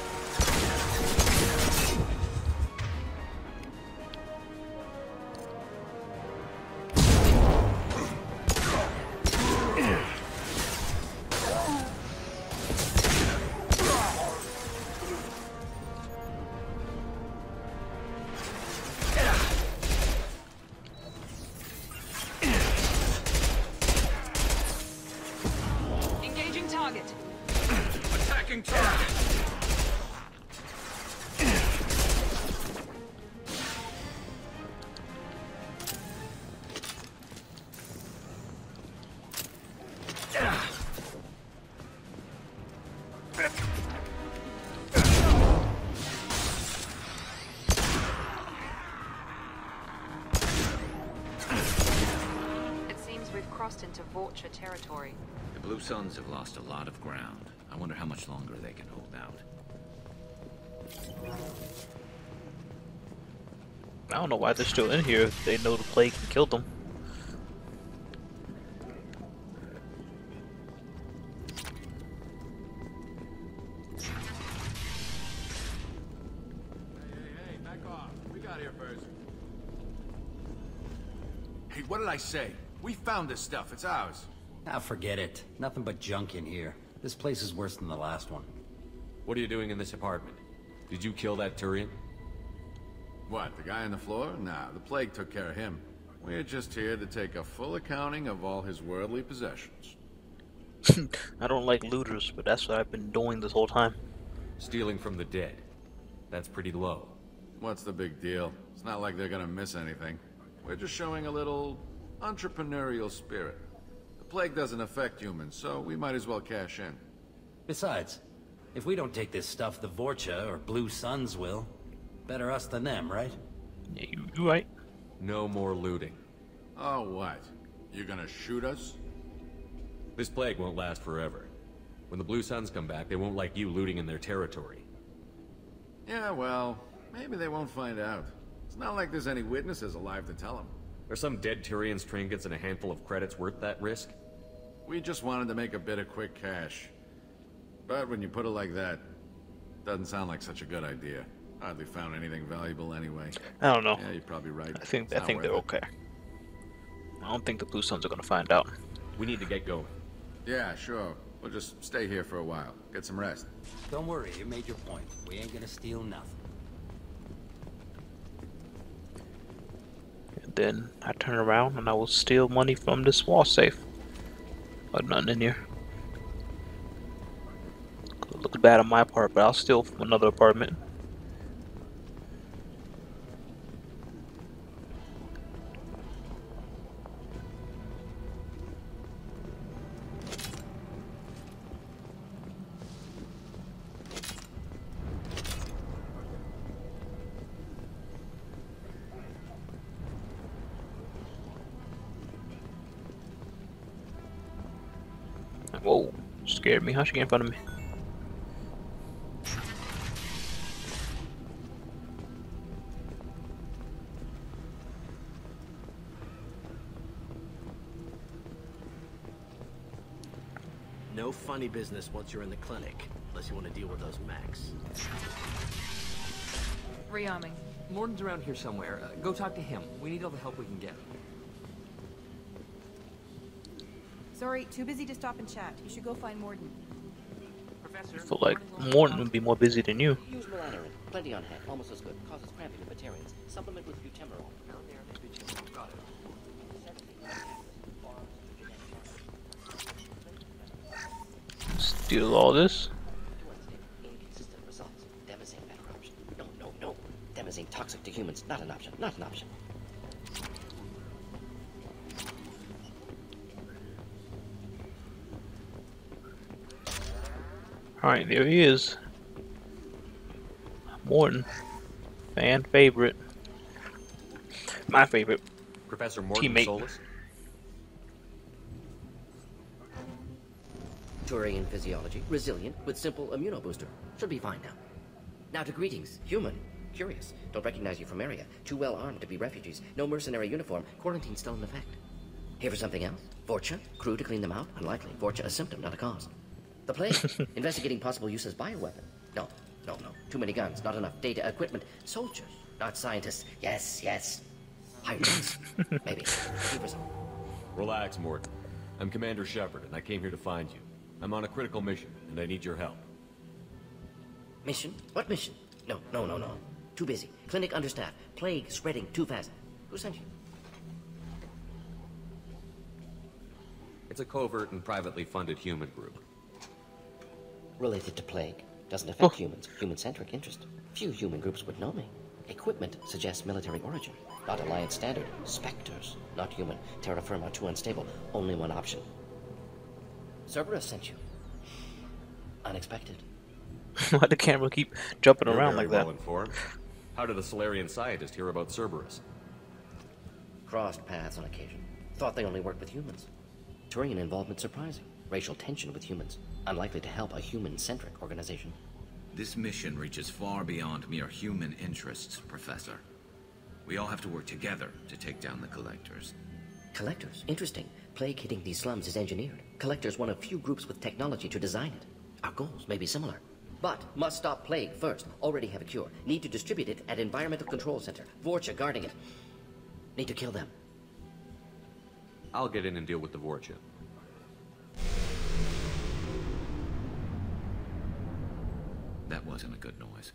Engaging target. Attacking target! It seems we've crossed into Vorcha territory. The Blue Suns have lost a lot of ground. I wonder how much longer they can hold out. I don't know why they're still in here if they know the plague can kill them. Hey, back off. We got here first. Hey, what did I say? We found this stuff. It's ours. Ah, forget it. Nothing but junk in here. This place is worse than the last one. What are you doing in this apartment? Did you kill that Turian? What, the guy on the floor? Nah, the plague took care of him. We're just here to take a full accounting of all his worldly possessions. I don't like looters, but that's what I've been doing this whole time. Stealing from the dead. That's pretty low. What's the big deal? It's not like they're gonna miss anything. We're just showing a little entrepreneurial spirit. The plague doesn't affect humans, so we might as well cash in. Besides, if we don't take this stuff, the Vorcha or Blue Suns will. Better us than them, right? Yeah, you right. No more looting. Oh, what? You gonna shoot us? This plague won't last forever. When the Blue Suns come back, they won't like you looting in their territory. Yeah, well, maybe they won't find out. It's not like there's any witnesses alive to tell them. Are some dead Turians' trinkets and a handful of credits worth that risk? We just wanted to make a bit of quick cash. But when you put it like that, doesn't sound like such a good idea. Hardly found anything valuable anyway. I don't know. Yeah, you're probably right. I think It's not they're worth it. okay. I don't think the Blue Suns are gonna find out. We need to get going. Yeah, sure. We'll just stay here for a while. Get some rest. Don't worry, you made your point. We ain't gonna steal nothing. And then I turn around and I will steal money from this wall safe. But nothing in here. Looks bad on my part, but I'll steal from another apartment. Whoa, scared me. How'd she get in front of me? No funny business once you're in the clinic, unless you want to deal with those mechs. Rearming. Morton's around here somewhere. Go talk to him. We need all the help we can get. Sorry, too busy to stop and chat. You should go find Morden. I feel like Morton would be more busy than you. Use malatorin. Plenty on hand. Almost as good. Causes cramping in vegetarians. Supplement with butemerol. Got it. Steal all this. Inconsistent results. Demazine better option. No. Demazine toxic to humans. Not an option. Not an option. Alright, there he is. Morton. Fan favorite. My favorite. Professor Morton teammate. Turian physiology. Resilient with simple immunobooster. Should be fine now. Now to greetings. Human. Curious. Don't recognize you from area. Too well armed to be refugees. No mercenary uniform. Quarantine still in effect. Here for something else? Vorcha? Crew to clean them out? Unlikely. Vorcha a symptom, not a cause. The plague. Investigating possible use as bioweapon. No. Too many guns, not enough data, equipment. Soldiers, not scientists. Yes. Hybrids. Maybe. Relax, Morton. I'm Commander Shepard, and I came here to find you. I'm on a critical mission, and I need your help. Mission? What mission? No. Too busy. Clinic understaffed. Plague spreading too fast. Who sent you? It's a covert and privately funded human group. Related to plague. Doesn't affect humans. Human-centric interest. Few human groups would know me. Equipment suggests military origin. Not Alliance standard. Spectres. Not human. Terra firma too unstable. Only one option. Cerberus sent you. Unexpected. Why the camera keep jumping You're around very like that? well informed. How did a Solarian scientist hear about Cerberus? Crossed paths on occasion. Thought they only worked with humans. Turian involvement surprising. Racial tension with humans. Unlikely to help a human-centric organization. This mission reaches far beyond mere human interests, Professor. We all have to work together to take down the Collectors. Collectors? Interesting. Plague hitting these slums is engineered. Collectors one of few groups with technology to design it. Our goals may be similar. But must stop plague first. Already have a cure. Need to distribute it at Environmental Control Center. Vorcha guarding it. Need to kill them. I'll get in and deal with the Vorcha. That wasn't a good noise.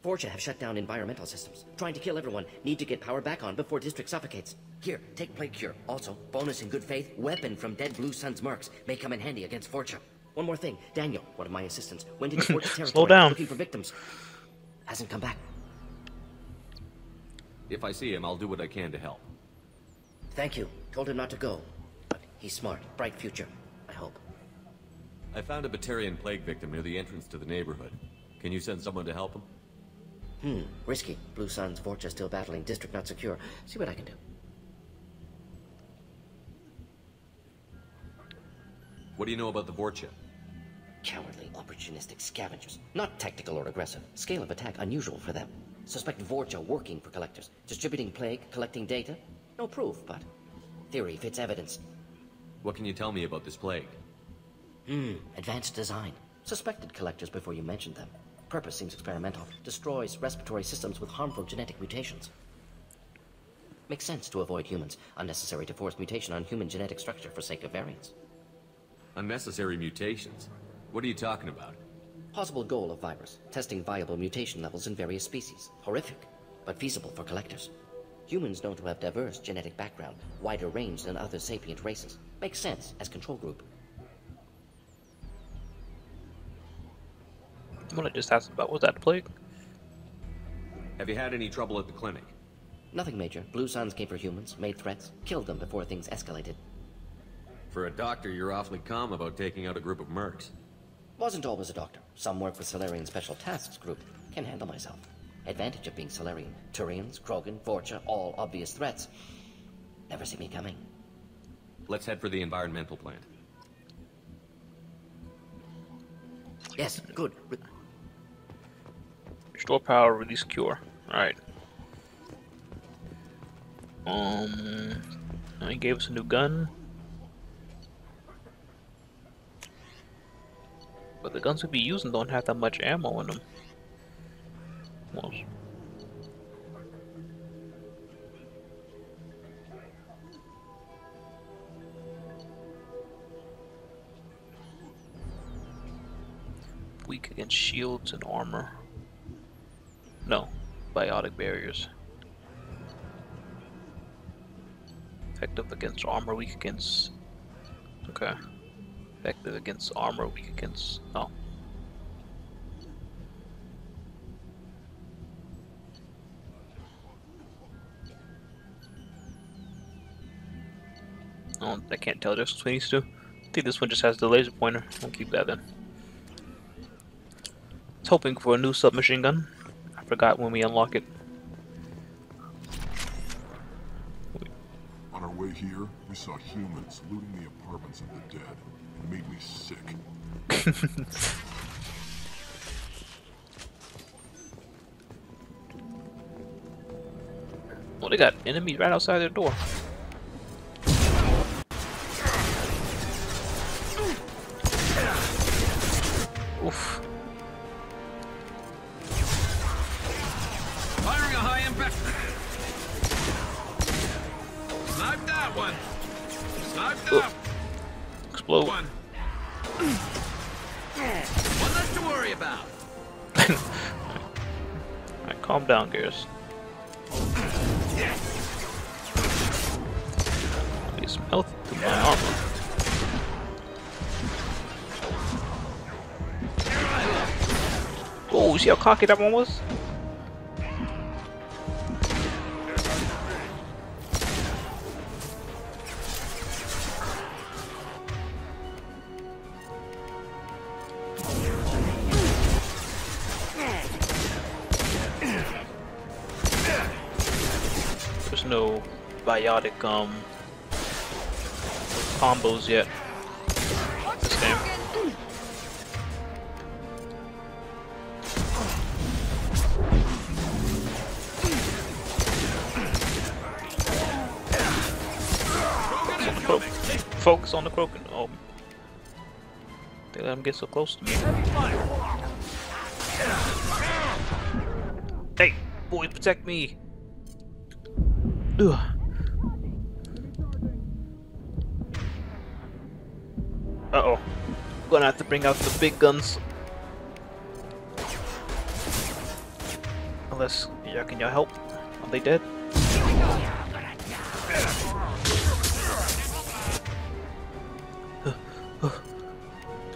Vorcha have shut down environmental systems. Trying to kill everyone. Need to get power back on before district suffocates. Here, take plague cure. Also, bonus in good faith, weapon from dead Blue Sun's mercs. May come in handy against Vorcha. One more thing. Daniel, one of my assistants, went into Vorcha territory Slow down. looking for victims. Hasn't come back. If I see him, I'll do what I can to help. Thank you. Told him not to go. But he's smart. Bright future. I hope. I found a Batarian plague victim near the entrance to the neighborhood. Can you send someone to help him? Risky. Blue Sun's Vorcha still battling. District not secure. See what I can do. What do you know about the Vorcha? Cowardly, opportunistic scavengers. Not tactical or aggressive. Scale of attack unusual for them. Suspect Vorcha working for Collectors. Distributing plague, collecting data. No proof, but theory fits evidence. What can you tell me about this plague? Advanced design. Suspected Collectors before you mentioned them. Purpose seems experimental. Destroys respiratory systems with harmful genetic mutations. Makes sense to avoid humans. Unnecessary to force mutation on human genetic structure for sake of variance. Unnecessary mutations? What are you talking about? Possible goal of virus. Testing viable mutation levels in various species. Horrific, but feasible for Collectors. Humans known to have diverse genetic background. Wider range than other sapient races. Makes sense as control group. What I just asked about was that the plague? Have you had any trouble at the clinic? Nothing major. Blue Suns came for humans, made threats, killed them before things escalated. For a doctor, you're awfully calm about taking out a group of mercs. Wasn't always a doctor. Some work with Solarian Special Tasks Group. Can handle myself. Advantage of being Solarian. Turians, Krogan, Vorcha, all obvious threats. Never see me coming. Let's head for the environmental plant. Yes, good. Restore power, release cure. Alright. He gave us a new gun. But the guns we'll be using don't have that much ammo in them. Well, weak against shields and armor. No, biotic barriers. Effective against armor, weak against... Okay. Effective against armor, weak against... Oh. I can't tell the difference between these two. I think this one just has the laser pointer. I'll keep that then. I was hoping for a new submachine gun. I forgot when we unlock it. On our way here, we saw humans looting the apartments of the dead. It made me sick. Well, they got enemies right outside their door. Oof. Firing a high impact. Snipe that one. Snipe that. Explode. One. One less to worry about. Alright, calm down, Gears. Get some health to my armor. Oh, see how cocky that one was? There's no biotic combos yet. This game. Focus on the Krogan. Oh, they let him get so close to me. Hey, boys, protect me! Ugh. Uh-oh. Gonna have to bring out the big guns. Unless, yeah, can y'all help? Are they dead?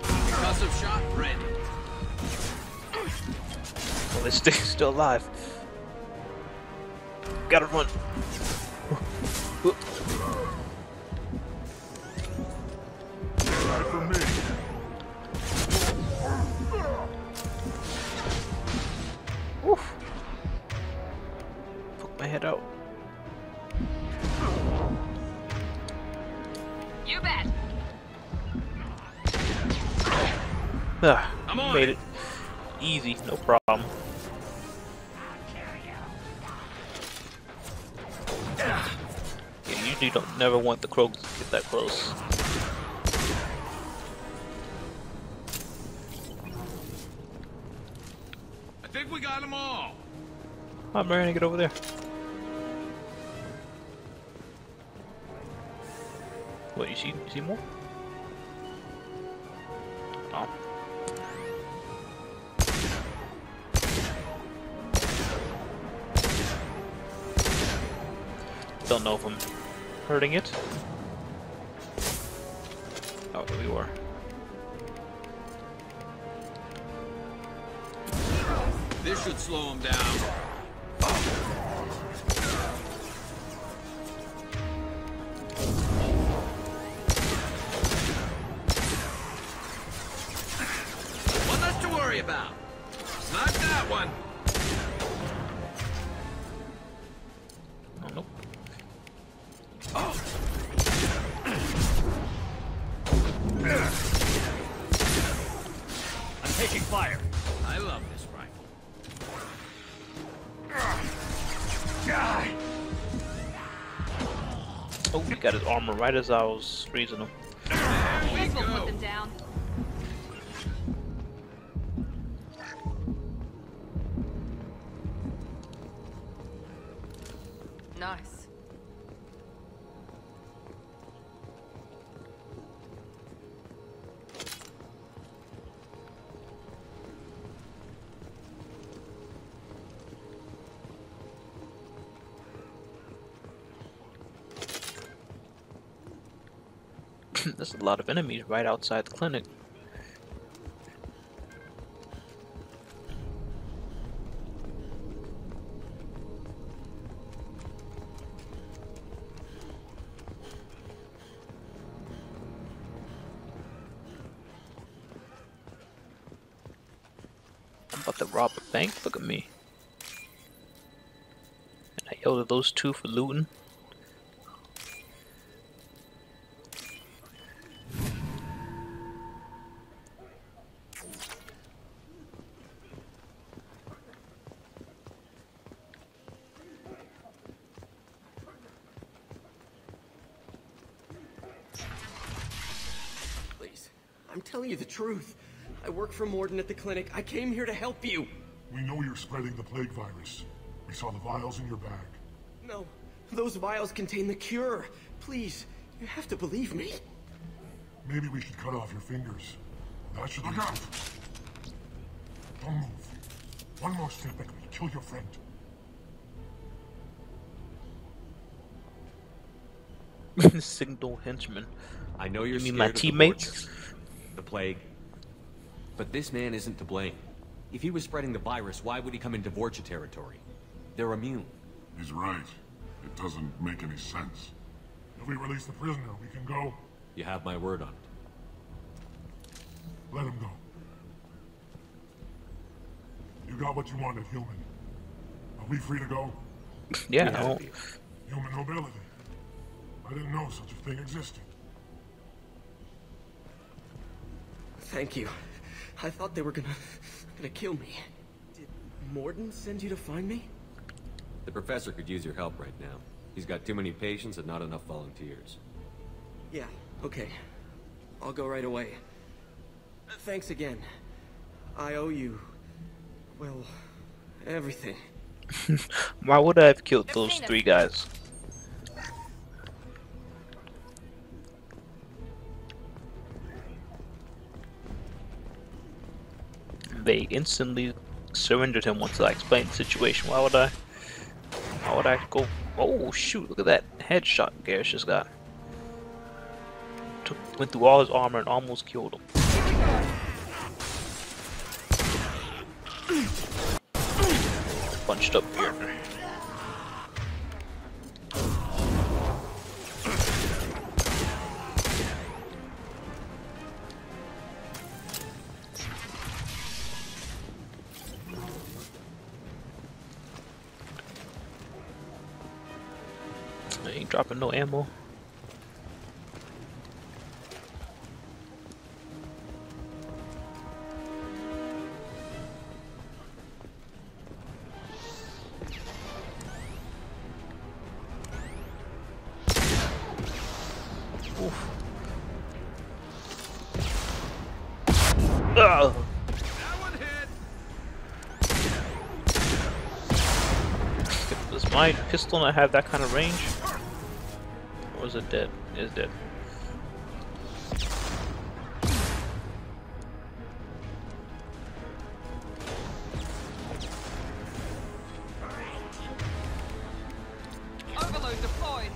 Concussive shot ready. Well, they're still alive. Gotta run. For me. Oof. Poke my head out. You bet. Ah, made it. Easy, no problem. Yeah, you usually never want the Krogs to get that close. I think we got them all. I'm ready to get over there. What, you see more? Oh. Don't know if I'm hurting it. Oh, there we were. This should slow him down. One less to worry about. Not that one. Oh, nope. Oh. I'm taking fire. I love this rifle. Oh, he got his armor right as I was freezing him. We'll put them down. Nice. There's a lot of enemies right outside the clinic. I'm about to rob a bank. Look at me. And I yelled at those two for looting. Please, I'm telling you the truth. I work for Morden at the clinic. I came here to help you. We know you're spreading the plague virus. We saw the vials in your bag. No, those vials contain the cure. Please, you have to believe me. Maybe we should cut off your fingers. That should look out! Don't move. One more step and we'll kill your friend. Signal henchman. I know you're You mean scared my of the teammates? Vortex, the plague. But this man isn't to blame. If he was spreading the virus, why would he come into Vorcha territory? They're immune. He's right. It doesn't make any sense. If we release the prisoner, we can go. You have my word on it. Let him go. You got what you wanted, human. Are we free to go? Yeah, We have no. to be. Human nobility. I didn't know such a thing existed. Thank you. I thought they were gonna kill me. Did Morden send you to find me? The professor could use your help right now. He's got too many patients and not enough volunteers. Yeah, okay. I'll go right away. Thanks again. I owe you, well, everything. Why would I have killed those three guys? They instantly surrendered him once I explained the situation. Why would I go? Oh shoot, look at that headshot Garrus just got. Went through all his armor and almost killed him. Bunched up here. I ain't dropping no ammo. Ugh. Does my pistol not have that kind of range? Or is it dead? It's dead. Overload deployed.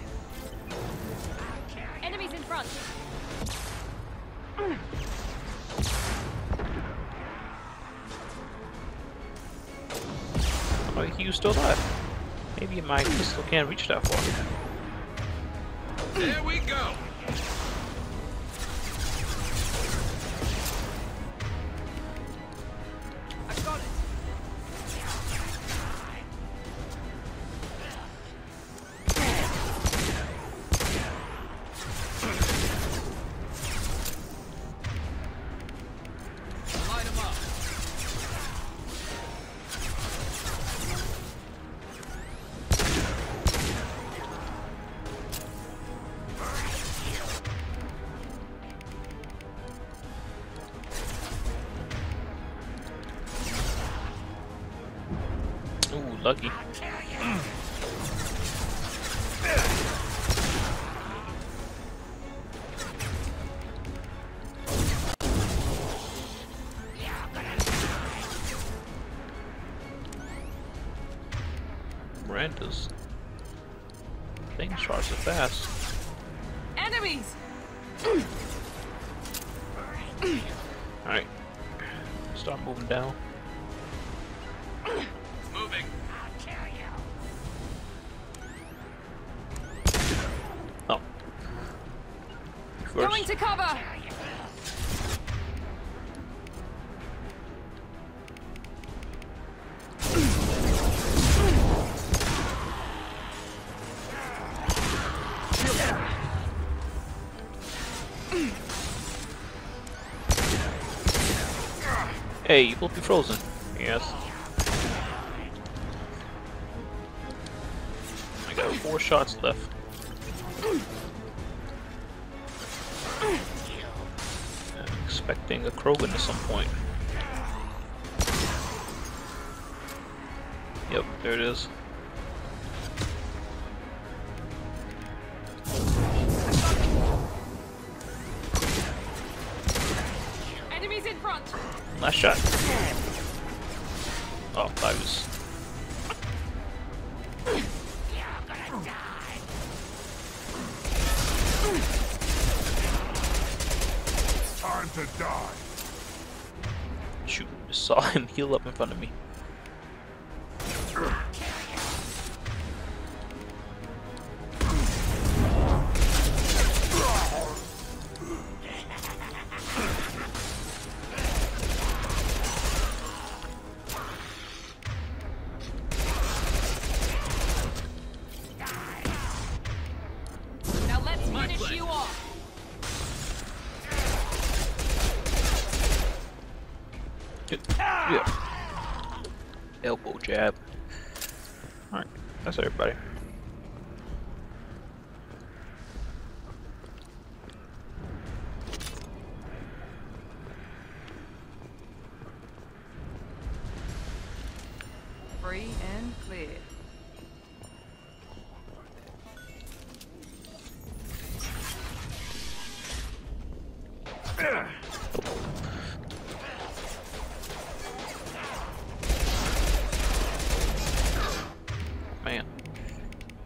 Enemies in front. Oh, you still alive? Maybe my pistol can't reach that far. There we go. I got it. Light him up. Ooh, lucky. Miranda's thing charges fast. Enemies! Alright. Start moving down. Moving. Oh. First. Going to cover! Hey, you will be frozen. Yes. I got 4 shots left. I'm expecting a Krogan at some point. Yep, there it is. Enemies in front! Last shot. Oh, I was. Time to die. Shoot, just saw him heal up in front of me. Now let's finish you off! Yeah. Elbow jab. Alright, that's everybody. Free and clear. Man.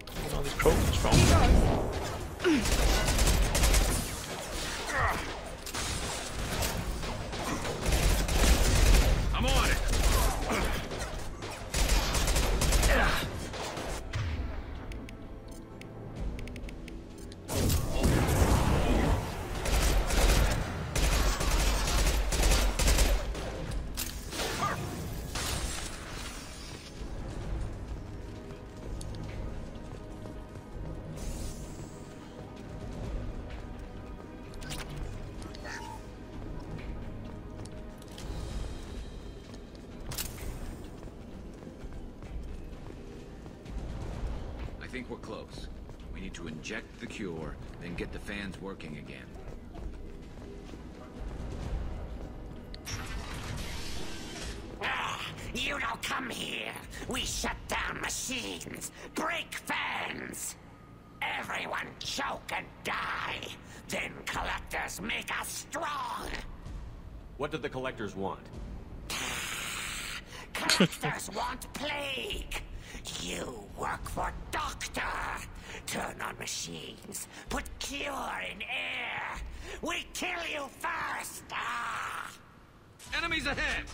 Look at all these Krogans from. I'm on it. I think we're close. We need to inject the cure, then get the fans working again. You don't come here. We shut down machines, break fans. Everyone choke and die. Then collectors make us strong. What do the collectors want? Collectors want plague. You work for Doctor. Turn on machines. Put cure in air. We kill you first. Ah! Enemies ahead!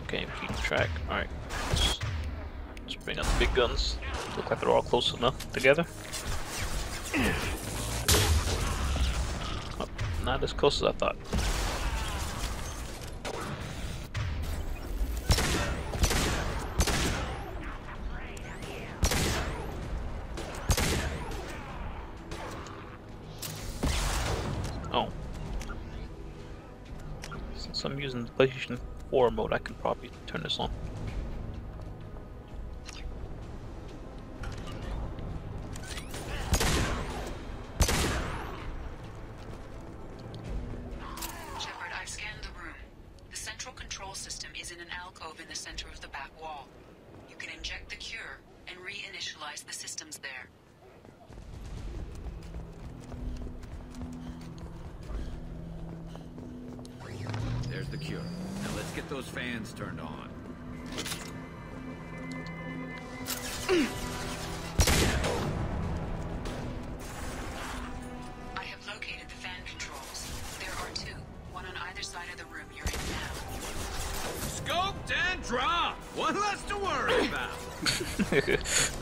Okay, keep track. Alright. Let's bring out the big guns. Look like they're all close enough together. Oh, not as close as I thought. Oh. Since I'm using the PlayStation 4 mode, I can probably turn this on. Shepard, I've scanned the room. The central control system is in an alcove in the center of the back wall. You can inject the cure and reinitialize the systems there. There's the cure. Now let's get those fans turned on.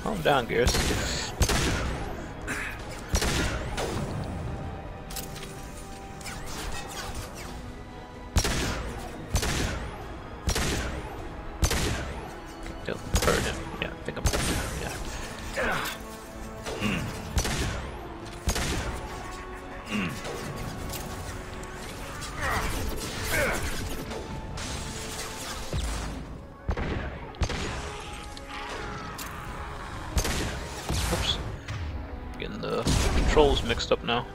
Calm down, Garrus. Hurt him. Yeah, I think I'm hurt. Yeah. Oops. Getting the controls mixed up now.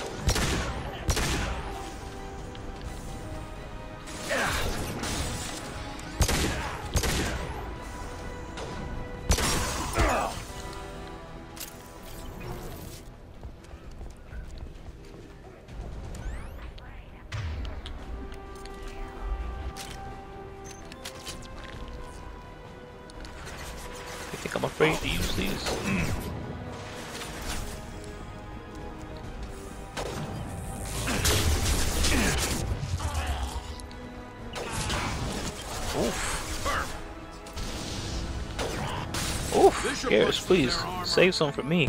I think I'm afraid to use these. Oof, Garrus, please, save some for me.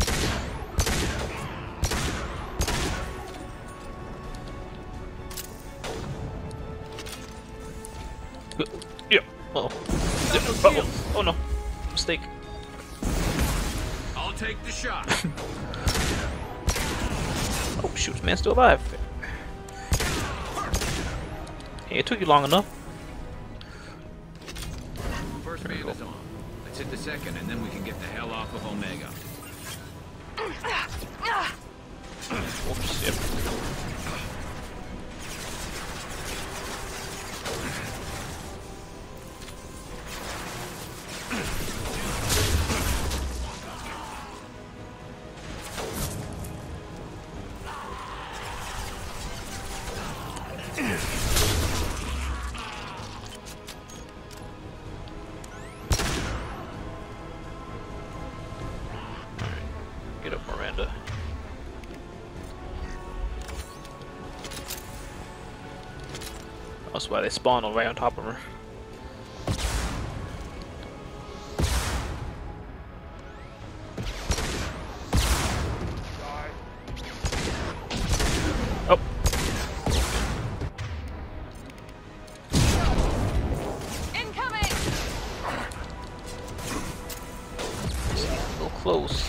Yeah, oh. Oh no, mistake. I'll take the shot. Oh shoot, man's still alive. Hey, it took you long enough. First man is on. Let's hit the second, and then we can get the hell off of Omega. Oops, yep. Get up, Miranda. That's why they spawn right on top of her. Oh. Incoming. A little close.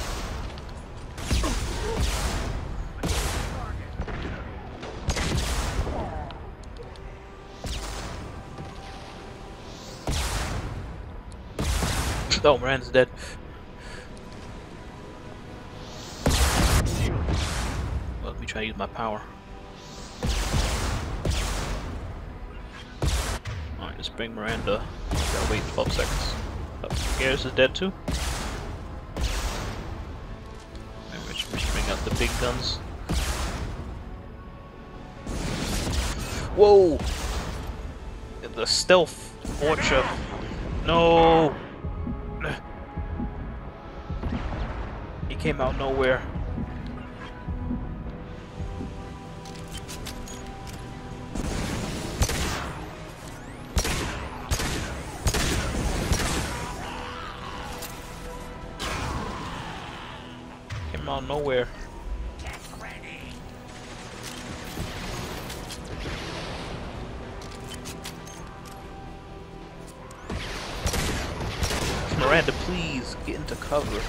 Oh, Miranda's dead. Well, let me try to use my power. Alright, let's bring Miranda. Gotta wait 12 seconds. Oh, Garrus is dead too. Maybe we should bring out the big guns. Whoa! The stealth Orcha. No! He came out nowhere. Came out nowhere. Miranda, please get into cover.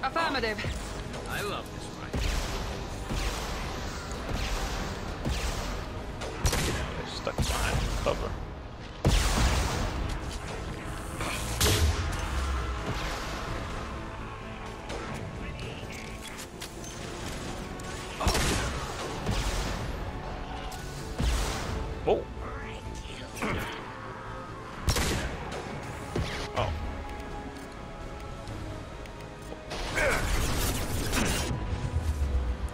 Affirmative. I love this ride. They're stuck behind cover. Oh. Oh.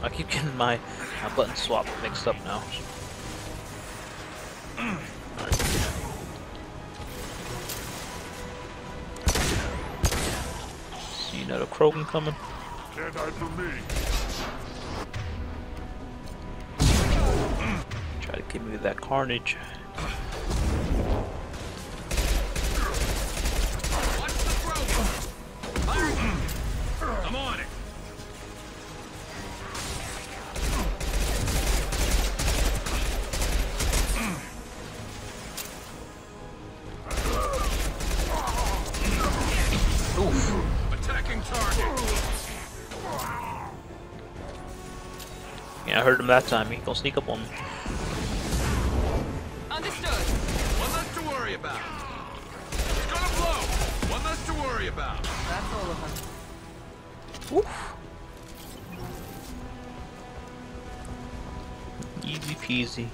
I keep getting my button swap mixed up now. Alright. See another Krogan coming? Can't hide from me. Try to give me that carnage. Moving target. Yeah, I heard him that time. He gonna sneak up on me. Understood. One less to worry about. It's gonna blow. One less to worry about. That's all of them. Oof. Easy peasy.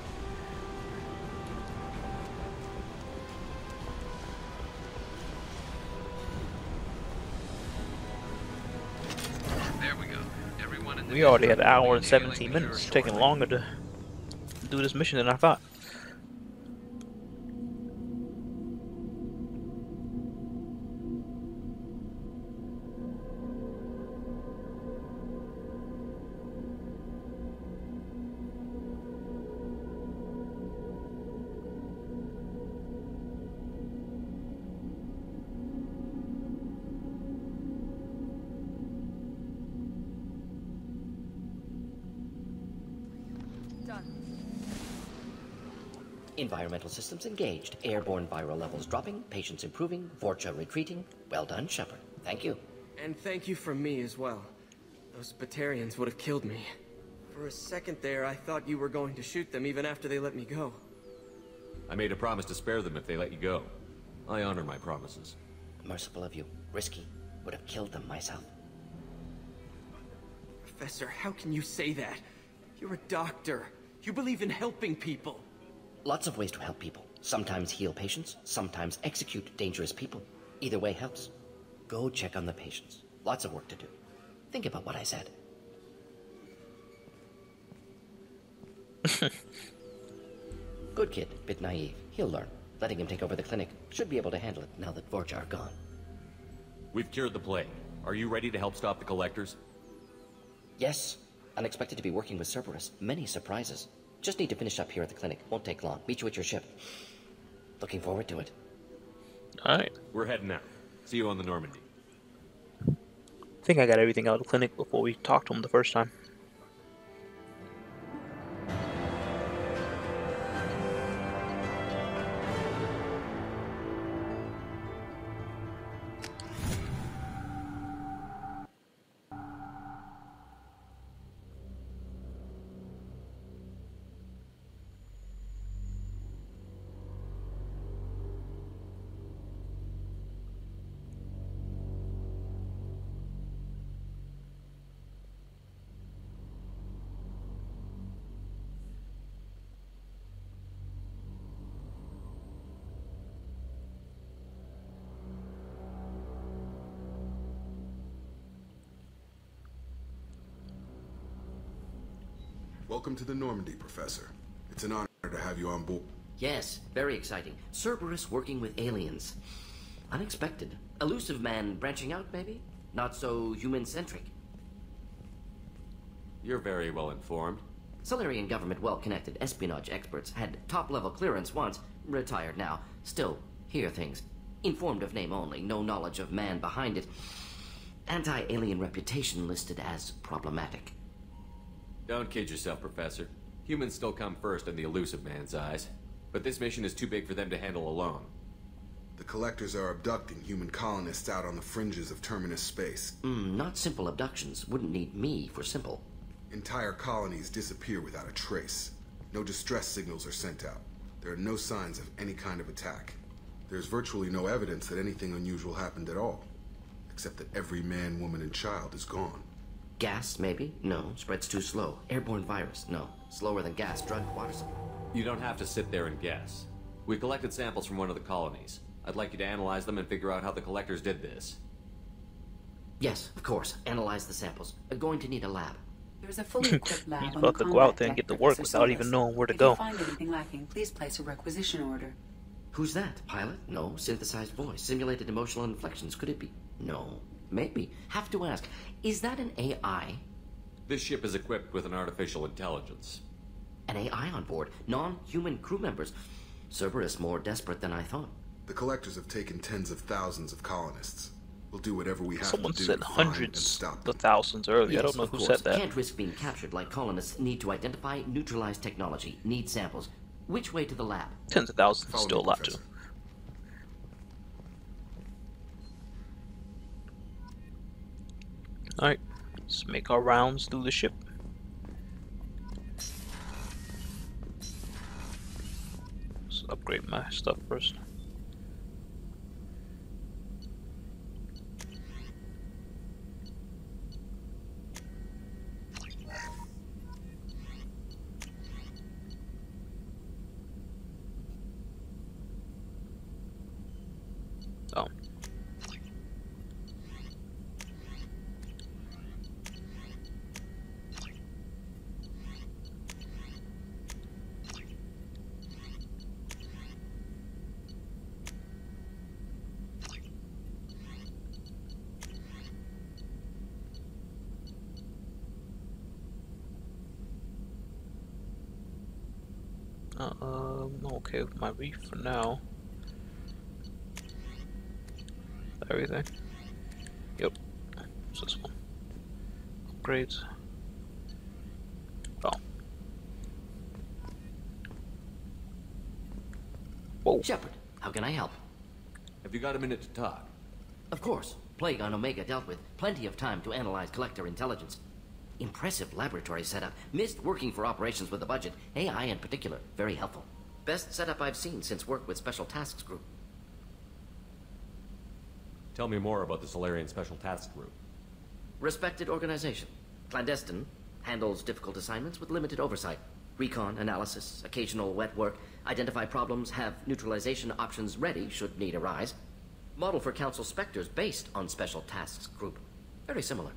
There we go. Everyone in the We already had an hour and 17 minutes. It's taking longer to do this mission than I thought. Environmental systems engaged. Airborne viral levels dropping. Patients improving. Vorcha retreating. Well done, Shepard. Thank you. And thank you from me as well. Those Batarians would have killed me. For a second there, I thought you were going to shoot them even after they let me go. I made a promise to spare them if they let you go. I honor my promises. Merciful of you. Risky. Would have killed them myself. Professor, how can you say that? You're a doctor. You believe in helping people. Lots of ways to help people. Sometimes heal patients, sometimes execute dangerous people. Either way helps. Go check on the patients. Lots of work to do. Think about what I said. Good kid, bit naive. He'll learn. Letting him take over the clinic. Should be able to handle it now that Vorcha are gone. We've cured the plague. Are you ready to help stop the collectors? Yes. Unexpected to be working with Cerberus. Many surprises. Just need to finish up here at the clinic. Won't take long. Meet you at your ship. Looking forward to it. Alright. We're heading out. See you on the Normandy. I think I got everything out of the clinic before we talked to him the first time. Welcome to the Normandy, Professor. It's an honor to have you on board. Yes, very exciting. Cerberus working with aliens. Unexpected. Elusive man branching out, maybe? Not so human-centric. You're very well informed. Solarian government well-connected espionage experts had top-level clearance once, retired now. Still, hear things. Informed of name only, no knowledge of man behind it. Anti-alien reputation listed as problematic. Don't kid yourself, Professor. Humans still come first in the elusive man's eyes. But this mission is too big for them to handle alone. The collectors are abducting human colonists out on the fringes of terminus space. Not simple abductions. Wouldn't need me for simple. Entire colonies disappear without a trace. No distress signals are sent out. There are no signs of any kind of attack. There's virtually no evidence that anything unusual happened at all. Except that every man, woman, and child is gone. Gas, maybe? No. Spreads too slow. Airborne virus? No. Slower than gas. Drug, water supply. You don't have to sit there and guess. We collected samples from one of the colonies. I'd like you to analyze them and figure out how the collectors did this. Yes, of course. Analyze the samples. Going to need a lab. There's a fully equipped lab He's on about the to go out there combat and get deck, to work Professor without Solis. even knowing where to If go. you find anything lacking, please place a requisition order. Who's that? Pilot? No. Synthesized voice. Simulated emotional inflections. Could it be? No. Maybe. Have to ask. Is that an AI? This ship is equipped with an artificial intelligence. An AI on board. Non-human crew members. Cerberus more desperate than I thought. The collectors have taken tens of thousands of colonists. We'll do whatever we have Someone to do said to find and hundreds stop of thousands earlier. I don't know of who course. said that. Can't risk being captured like colonists. Need to identify, neutralize technology. Need samples. Which way to the lab? Tens of thousands is Follow still a me, lot too. Alright, let's make our rounds through the ship. Let's upgrade my stuff first. Oh. I'm okay with my reef for now. Everything. Yep. What's this one? Upgrades. Oh. Whoa. Shepard, how can I help? Have you got a minute to talk? Of course. Plague on Omega dealt with. Plenty of time to analyze collector intelligence. Impressive laboratory setup. Missed working for operations with a budget. AI in particular. Very helpful. Best setup I've seen since work with Special Tasks Group. Tell me more about the Solarian Special Tasks Group. Respected organization. Clandestine. Handles difficult assignments with limited oversight. Recon, analysis, occasional wet work. Identify problems, have neutralization options ready should need arise. Model for Council Spectres based on Special Tasks Group. Very similar.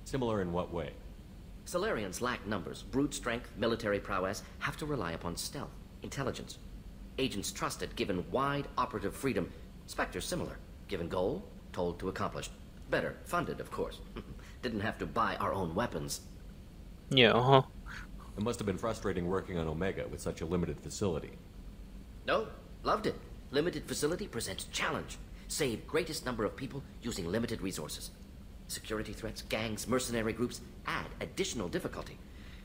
Similar in what way? Solarians lack numbers, brute strength, military prowess, have to rely upon stealth, intelligence. Agents trusted, given wide operative freedom. Spectres similar, given goal, told to accomplish. Better, funded, of course. Didn't have to buy our own weapons. Yeah, It must have been frustrating working on Omega with such a limited facility. No, loved it. Limited facility presents challenge. Save greatest number of people using limited resources. Security threats, gangs, mercenary groups add additional difficulty.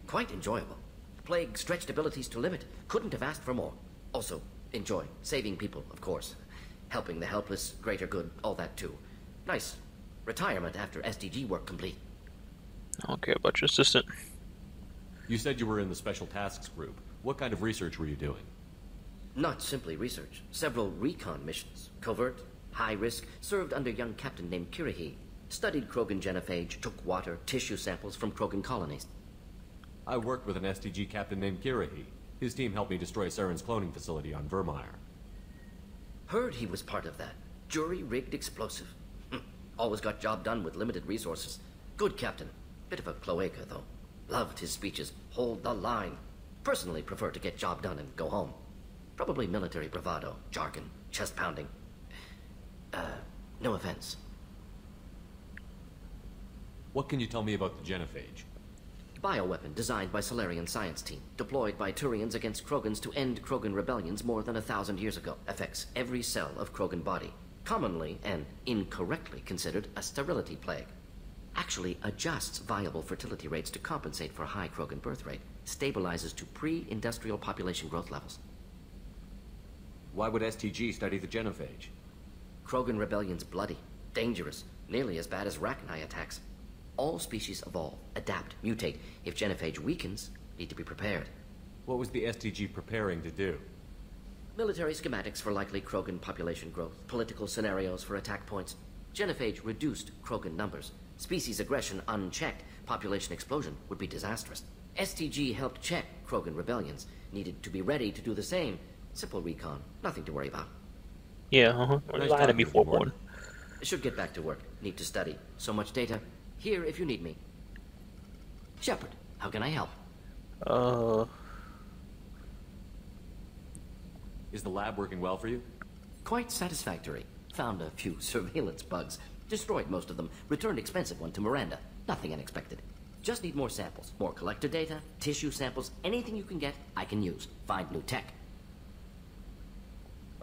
Quite enjoyable. Plague stretched abilities to limit. Couldn't have asked for more. Also, enjoy. Saving people, of course. Helping the helpless, greater good, all that too. Nice. Retirement after SDG work complete. I don't care about your assistant. You said you were in the Special Tasks Group. What kind of research were you doing? Not simply research. Several recon missions. Covert, high risk, served under young captain named Kirahi. Studied Krogan genophage, took water, tissue samples from Krogan colonies. I worked with an STG captain named Kirahi. His team helped me destroy Saren's cloning facility on Vermeer. Heard he was part of that. Jury-rigged explosive. Always got job done with limited resources. Good captain. Bit of a cloaca, though. Loved his speeches. Hold the line. Personally prefer to get job done and go home. Probably military bravado, jargon, chest pounding. No offense. What can you tell me about the genophage? Bioweapon designed by Solarian science team. Deployed by Turians against Krogans to end Krogan rebellions more than 1,000 years ago. Affects every cell of Krogan body. Commonly and incorrectly considered a sterility plague. Actually adjusts viable fertility rates to compensate for high Krogan birth rate. Stabilizes to pre-industrial population growth levels. Why would STG study the genophage? Krogan rebellion's bloody. Dangerous. Nearly as bad as Rachni attacks. All species evolve, adapt, mutate. If genophage weakens, need to be prepared. What was the STG preparing to do? Military schematics for likely Krogan population growth. Political scenarios for attack points. Genophage reduced Krogan numbers. Species aggression unchecked. Population explosion would be disastrous. STG helped check Krogan rebellions. Needed to be ready to do the same. Simple recon. Nothing to worry about. Yeah, Nice Lie to me for one. Should get back to work. Need to study. So much data. Here if you need me. Shepard, how can I help? Is the lab working well for you? Quite satisfactory. Found a few surveillance bugs. Destroyed most of them. Returned expensive one to Miranda. Nothing unexpected. Just need more samples. More collector data, tissue samples, anything you can get, I can use. Find new tech.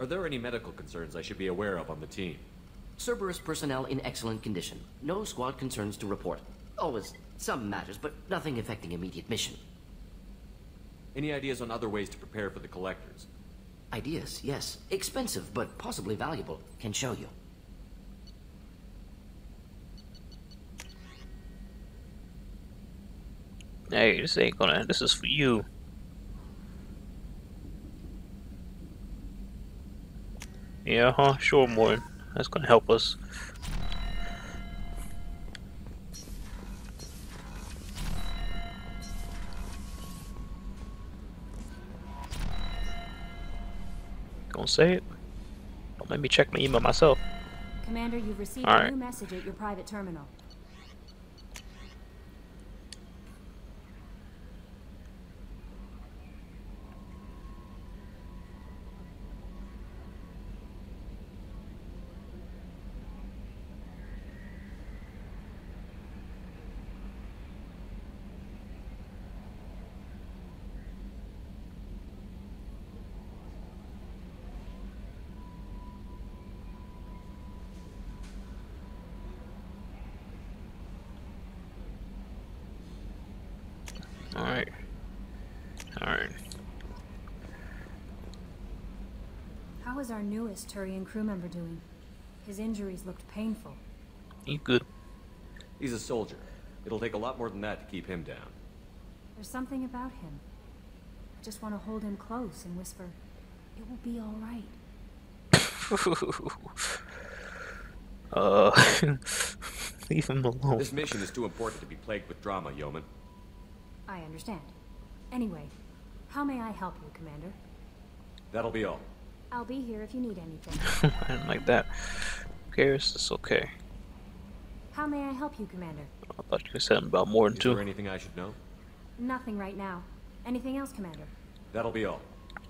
Are there any medical concerns I should be aware of on the team? Cerberus personnel in excellent condition. No squad concerns to report. Always some matters, but nothing affecting immediate mission. Any ideas on other ways to prepare for the collectors? Ideas, yes. Expensive, but possibly valuable. Can show you. Hey, this ain't gonna. This is for you. Yeah, huh? Sure, Morton. That's gonna help us. Gonna say it. Don't make me check my email myself. Commander, you've received All a right. new message at your private terminal. All right. All right. How is our newest Turian crew member doing? His injuries looked painful. You good? He's a soldier. It'll take a lot more than that to keep him down. There's something about him. I just want to hold him close and whisper, "It will be all right." Leave him alone. This mission is too important to be plagued with drama, Yeoman. I understand. Anyway, how may I help you, Commander? That'll be all. I'll be here if you need anything. I didn't like that. Who cares? It's okay. How may I help you, Commander? I thought you said something about more than Is two. there anything I should know? Nothing right now. Anything else, Commander? That'll be all.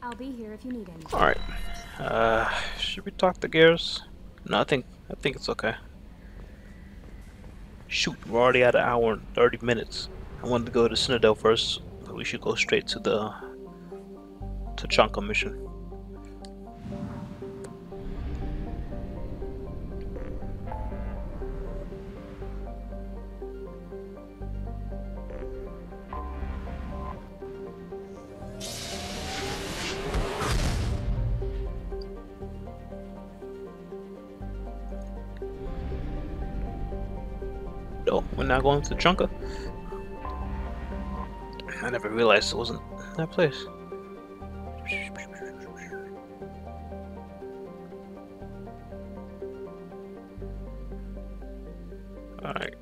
I'll be here if you need anything. All right. Should we talk to Garrus? No, I think it's okay. Shoot, we're already at an hour and 30 minutes. I wanted to go to Citadel first, but we should go straight to the Tachanka mission. Oh, we're not going to Tachanka? I never realized it wasn't that place. Alright.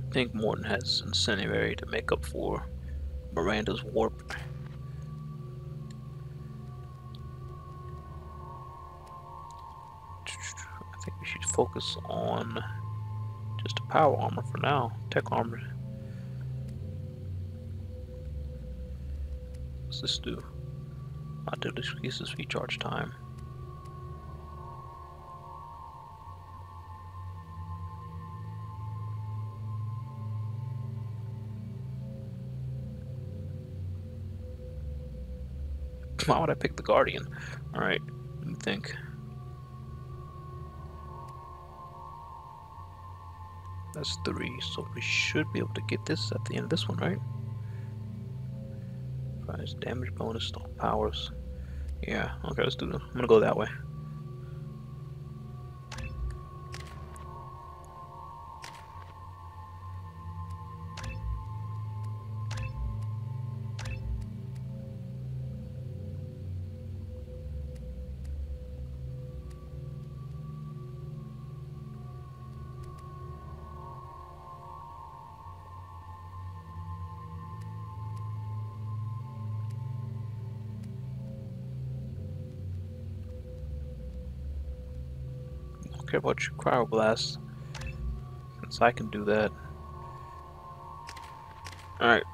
I think Morton has incendiary to make up for Miranda's warp. I think we should focus on just a power armor for now. Tech armor. What's this do? Auto decreases recharge time. Why would I pick the Guardian? Alright, let me think. That's 3, so we should be able to get this at the end of this one, right? Price damage bonus, stock powers. Yeah, okay, let's do it. I'm gonna go that way. I don't care about your cryoblast, since I can do that. Alright.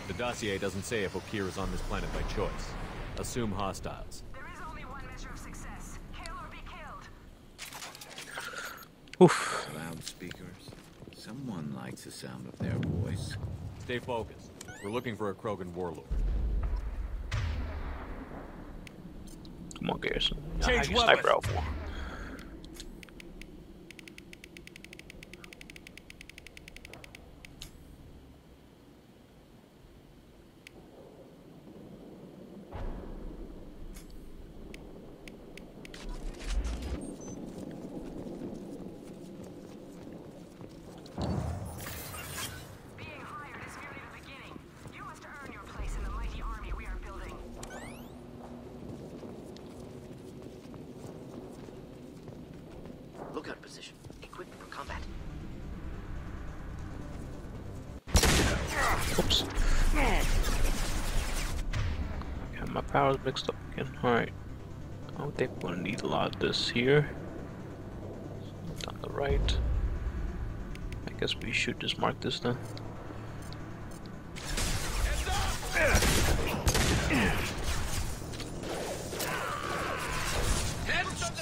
The dossier doesn't say if Okeer is on this planet by choice. Assume hostiles. There is only one measure of success. Kill or be killed. Oof. Loudspeakers. Someone likes the sound of their voice. Stay focused. We're looking for a Krogan warlord. Come on, Garrison. Change How'd you sniper weapon. out for? Being hired is merely the beginning. You must earn your place in the mighty army we are building. Lookout position. Equipped for combat. Oops. Got my powers mixed up again. Alright. I don't think we're gonna need a lot of this here. On the right. I guess we should just mark this then.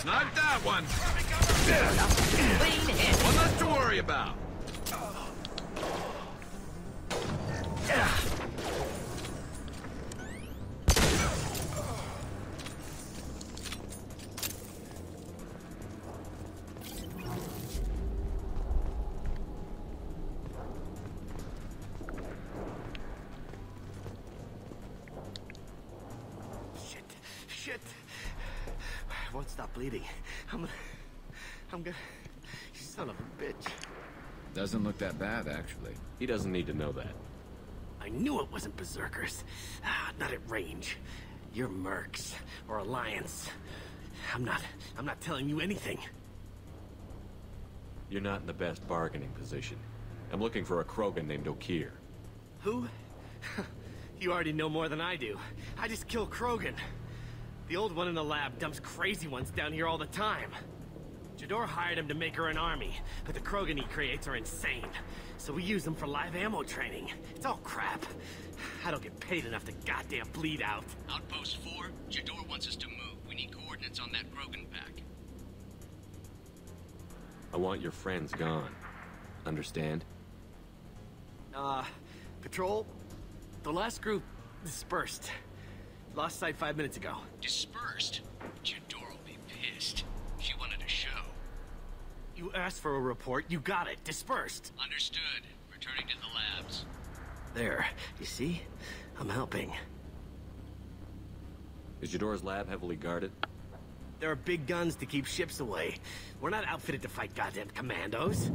Not that one! One less to worry about! Shit. I won't stop bleeding. I'm gonna... You son of a bitch. Doesn't look that bad, actually. He doesn't need to know that. I knew it wasn't berserkers. Not at range. You're mercs or Alliance. I'm not telling you anything. You're not in the best bargaining position. I'm looking for a Krogan named Okeer. Who? You already know more than I do. I just kill Krogan. The old one in the lab dumps crazy ones down here all the time. Jador hired him to make her an army, but the Krogan he creates are insane. So we use them for live ammo training. It's all crap. I don't get paid enough to goddamn bleed out. Outpost 4, Jador wants us to move. We need coordinates on that Krogan pack. I want your friends gone. Understand? Patrol? The last group dispersed. Lost sight 5 minutes ago. Dispersed? Jador will be pissed. She wanted a show. You asked for a report, you got it. Dispersed. Understood. Returning to the labs. There. You see? I'm helping. Is Jador's lab heavily guarded? There are big guns to keep ships away. We're not outfitted to fight goddamn commandos.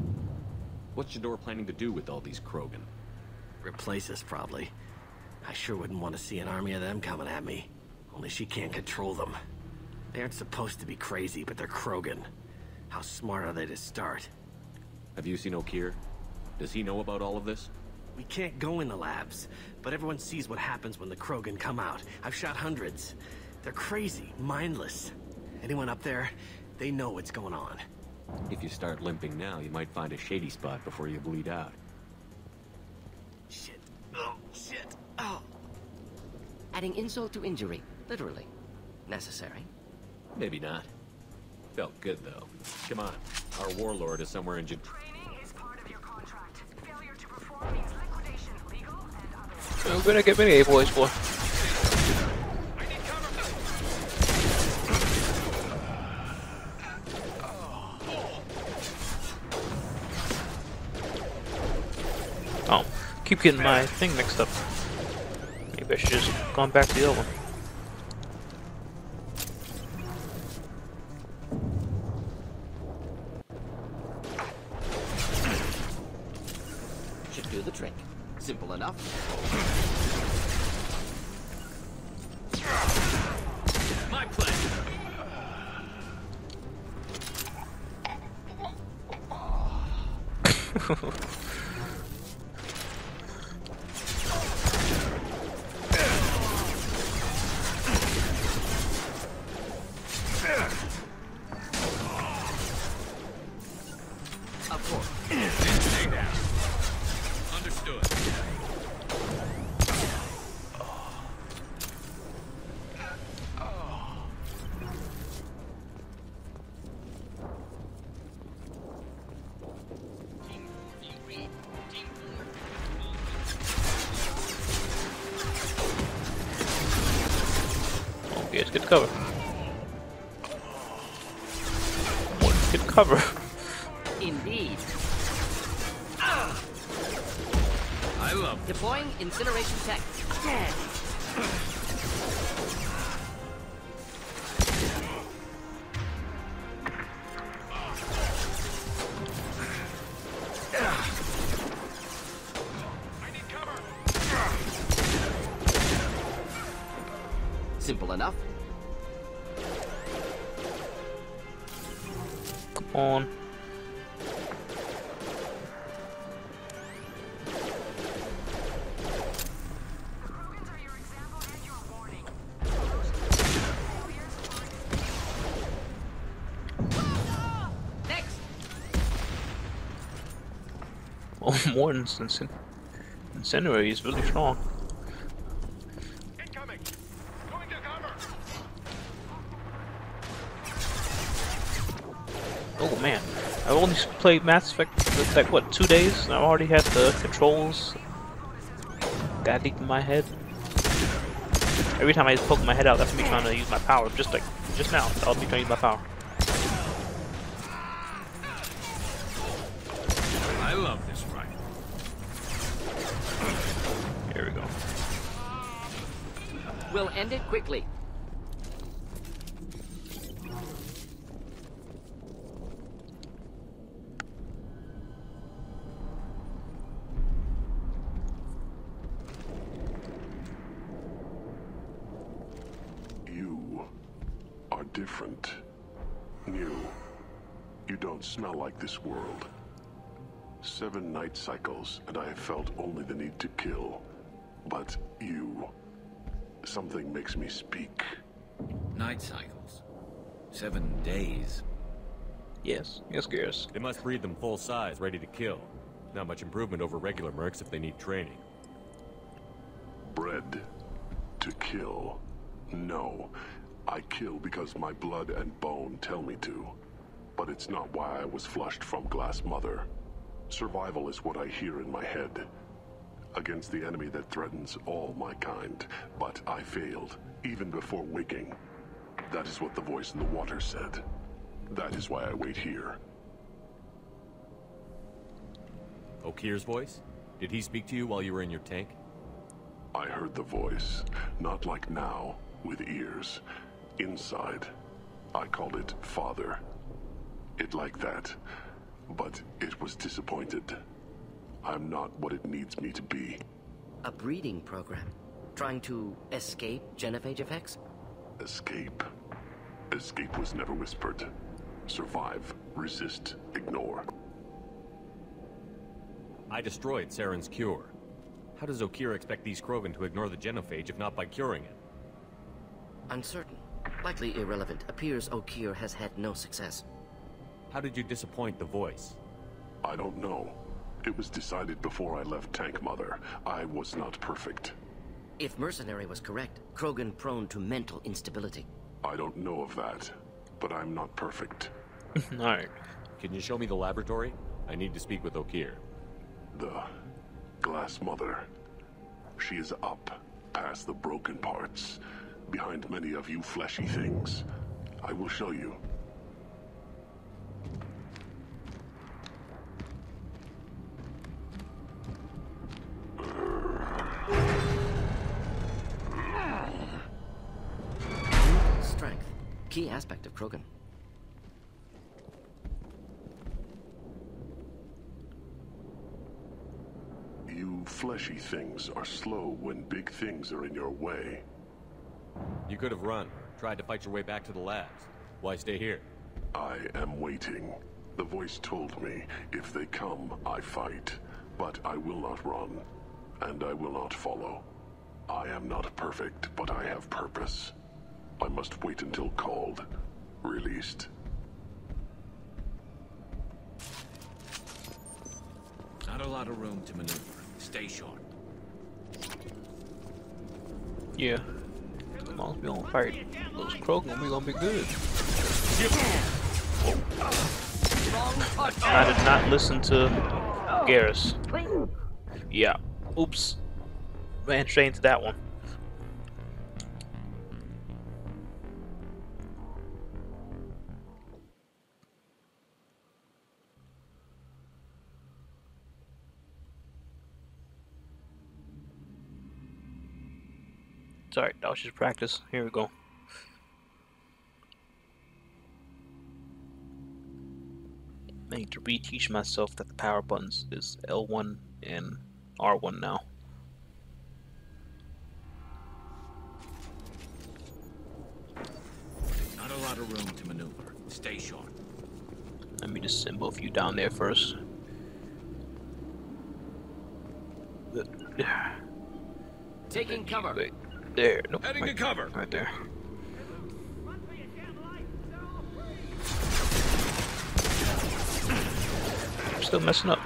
What's Jador planning to do with all these Krogan? Replace us, probably. I sure wouldn't want to see an army of them coming at me. Only she can't control them. They aren't supposed to be crazy, but they're Krogan. How smart are they to start? Have you seen Okeer? Does he know about all of this? We can't go in the labs, but everyone sees what happens when the Krogan come out. I've shot hundreds. They're crazy, mindless. Anyone up there, they know what's going on. If you start limping now, you might find a shady spot before you bleed out. Shit. Oh, shit. Oh. Adding insult to injury, literally. Necessary. Maybe not. Felt good, though. Come on. Our warlord is somewhere in Training is part of your contract. Failure to perform means liquidation, legal and otherwise. I'm gonna get many A-boys for. Oh, keep getting my thing mixed up. Maybe I should just gone back to the other one. Should do the trick. Simple enough. My pleasure. Of course. Stay down. Understood. let's get cover. Let's get cover. Indeed. I love it. Deploying incineration tech. Dead. Simple enough. Come on. Oh, Morton's incendiary is really strong. Oh man, I've only played Mass Effect like what, 2 days, and I already had the controls that deep in my head. Every time I poke my head out, that's me trying to use my power. Just like just now, I'll be trying to use my power. I love this fight. Here we go. We'll end it quickly. You are different. New. You don't smell like this world. 7 night cycles, and I have felt only the need to kill. But you... something makes me speak. Night cycles. 7 days. Yes, yes, Gears. They must breed them full size, ready to kill. Not much improvement over regular mercs if they need training. Bred to kill. No. I kill because my blood and bone tell me to. But it's not why I was flushed from Glass Mother. Survival is what I hear in my head. Against the enemy that threatens all my kind. But I failed, even before waking. That is what the voice in the water said. That is why I wait here. Okir's voice? Did he speak to you while you were in your tank? I heard the voice, not like now, with ears. Inside. I called it Father. It like that. But it was disappointed. I'm not what it needs me to be. A breeding program? Trying to escape genophage effects? Escape. Escape was never whispered. Survive, resist, ignore. I destroyed Saren's cure. How does Okir expect these Krogan to ignore the genophage if not by curing it? Uncertain. Likely irrelevant. Appears Okir has had no success. How did you disappoint the voice? I don't know. It was decided before I left Tank Mother. I was not perfect. If Mercenary was correct, Krogan prone to mental instability. I don't know of that, but I'm not perfect. Alright. Can you show me the laboratory? I need to speak with Okir. The Glass Mother. She is up, past the broken parts, behind many of you fleshy things. I will show you. Strength. Key aspect of Krogan. You fleshy things are slow when big things are in your way. You could have run, tried to fight your way back to the labs. Why stay here? I am waiting. The voice told me, if they come, I fight. But I will not run, and I will not follow. I am not perfect, but I have purpose. I must wait until called, released. Not a lot of room to maneuver. Stay sharp. Yeah. As long as we don't fight those Krogan, we gonna be good. I did not listen to Garrus. Yeah. Oops. Ran straight into that one. Sorry, that was just practice. Here we go. I need to reteach myself that the power buttons is L1 and R1 now. Not a lot of room to maneuver. Stay sharp. Let me just send both of you down there first. Taking cover. Wait, there. Nope. Heading to cover. Right there. I'm still messing up.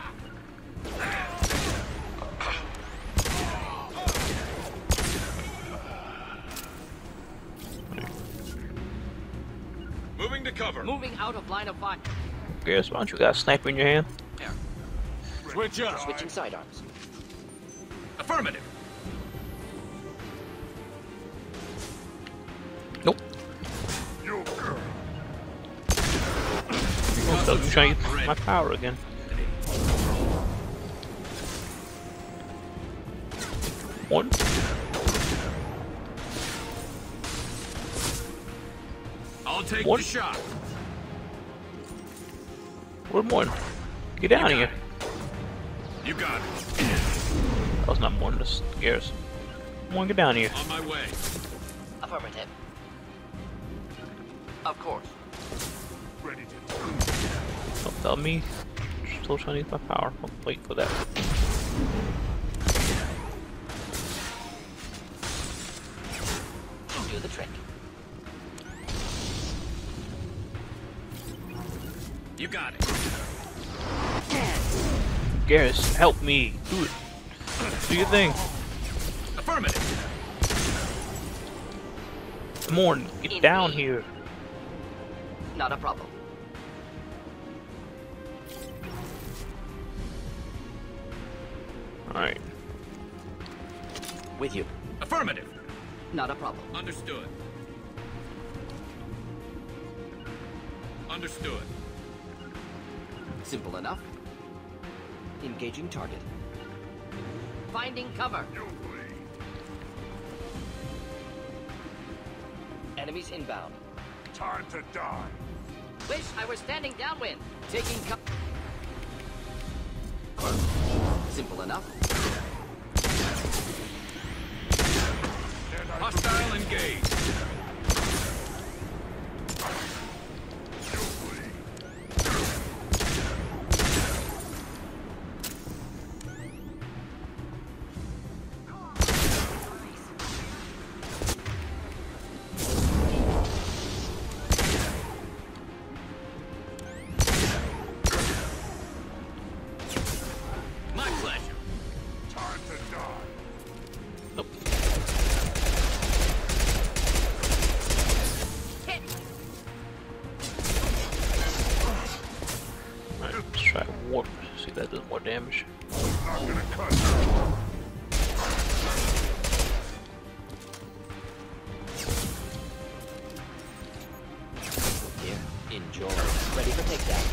Moving to cover. Moving out of line of fire. Guess why don't you got a sniper in your hand? There. Switch up. Switching sidearms. Affirmative. Nope. Oh, I'm trying to use my power again. One. I'll take One. the shot. One more. Get down here. You got it. That was not more than just scares. Come on, get down here. On my way. Affirmative. Of course. Ready to. Don't tell me. Still trying to use my power. I'll wait for that. Do the trick. You got it. Garrus, help me. Do it. Do your thing. Affirmative. Come on, get down here. Not a problem. Alright. With you. Affirmative. Not a problem. Understood. Understood. Simple enough. Engaging target. Finding cover. Enemies inbound. Time to die. Wish I were standing downwind. Taking cover. Simple enough. Hostile engaged. My pleasure. Time to die. Nope. Hit. Alright, let's try warp. See if that does more damage. Not gonna cut. Here. Enjoy. Ready for takedown.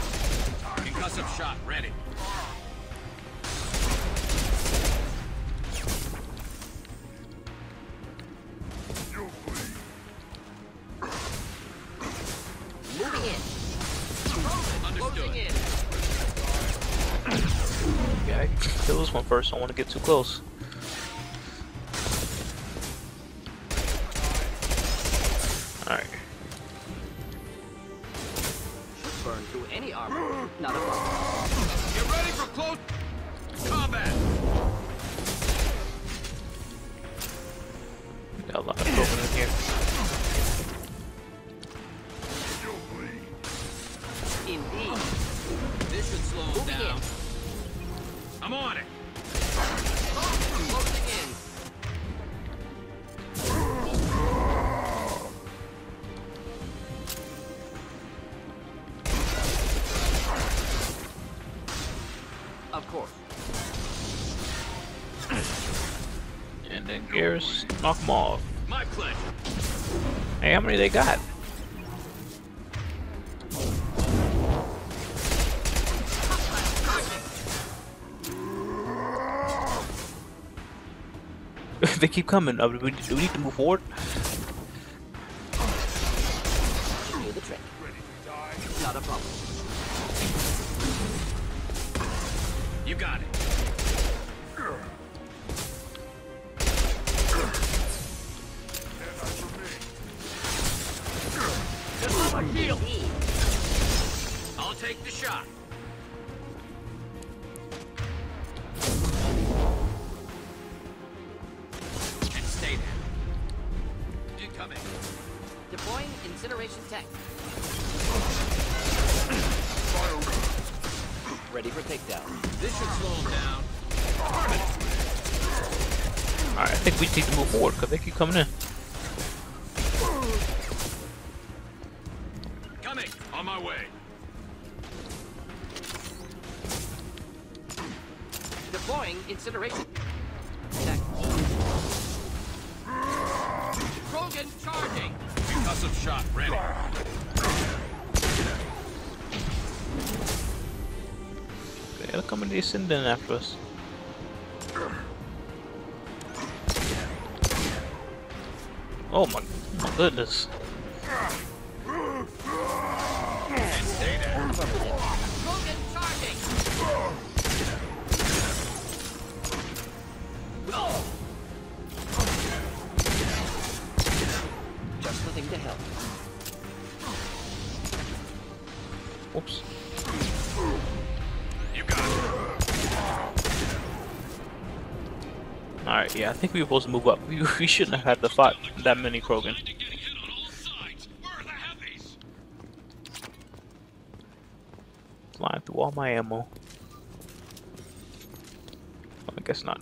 Concussive shot ready. You'll bleed. Moving in. Closing in. Yeah, kill this one first. I don't want to get too close. Alright. Should burn through any armor. Not a problem. Get ready for close combat. Got a lot of broken in here. You'll bleed. Indeed. This should slow him Moving down. in. I'm on it. Closing in. Of course. And then Garrus, knock them off. My pleasure. Hey, how many they got? They keep coming. Do we need to move forward? Do the trick. Not a problem. You got it. Just my shield. I'll take the shot. And stay there. Incoming. Deploying incineration tech. Ready for takedown. This should slow him down. Alright, I think we need to move forward because they keep coming in. Coming. On my way. Deploying incineration tech. Krogan charging. Concussive shot ready. They're coming descending after us. Oh my goodness. And stay there. Krogan charging. Just the thing to help. Oops. You got it. Alright, yeah, I think we were supposed to move up. We shouldn't have had to fight that many Krogan. Flying through all my ammo. I guess not.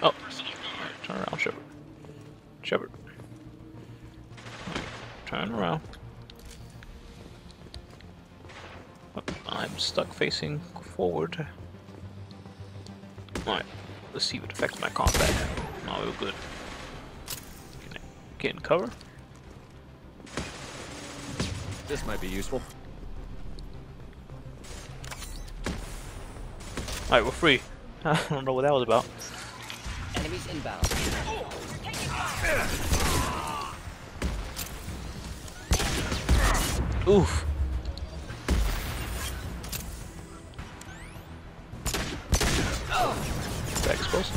Oh, right, turn around, Shepard. Shepard. Turn around. Oh, I'm stuck facing forward. Alright, let's see if it affects my combat. No, we're good. Can I get in cover? This might be useful. Alright, we're free. I don't know what that was about. Enemies inbound. Oof. Is that explosive?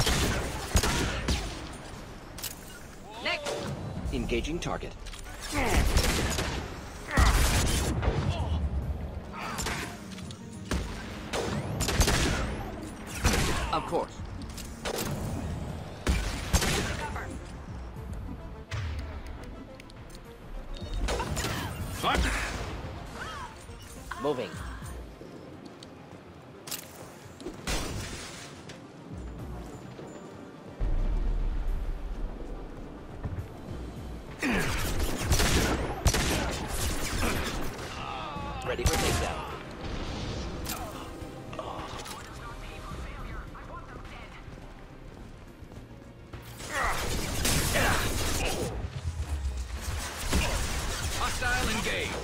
Next. Engaging target. Of course. Moving. Ready for takedown. Hostile engaged.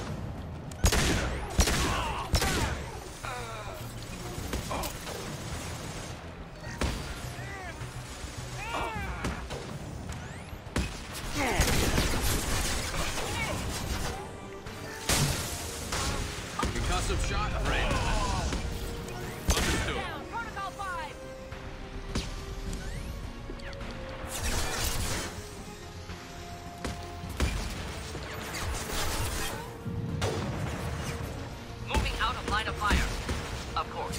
Concussive shot ready. Understood. Protocol 5. Moving out of line of fire. Of course.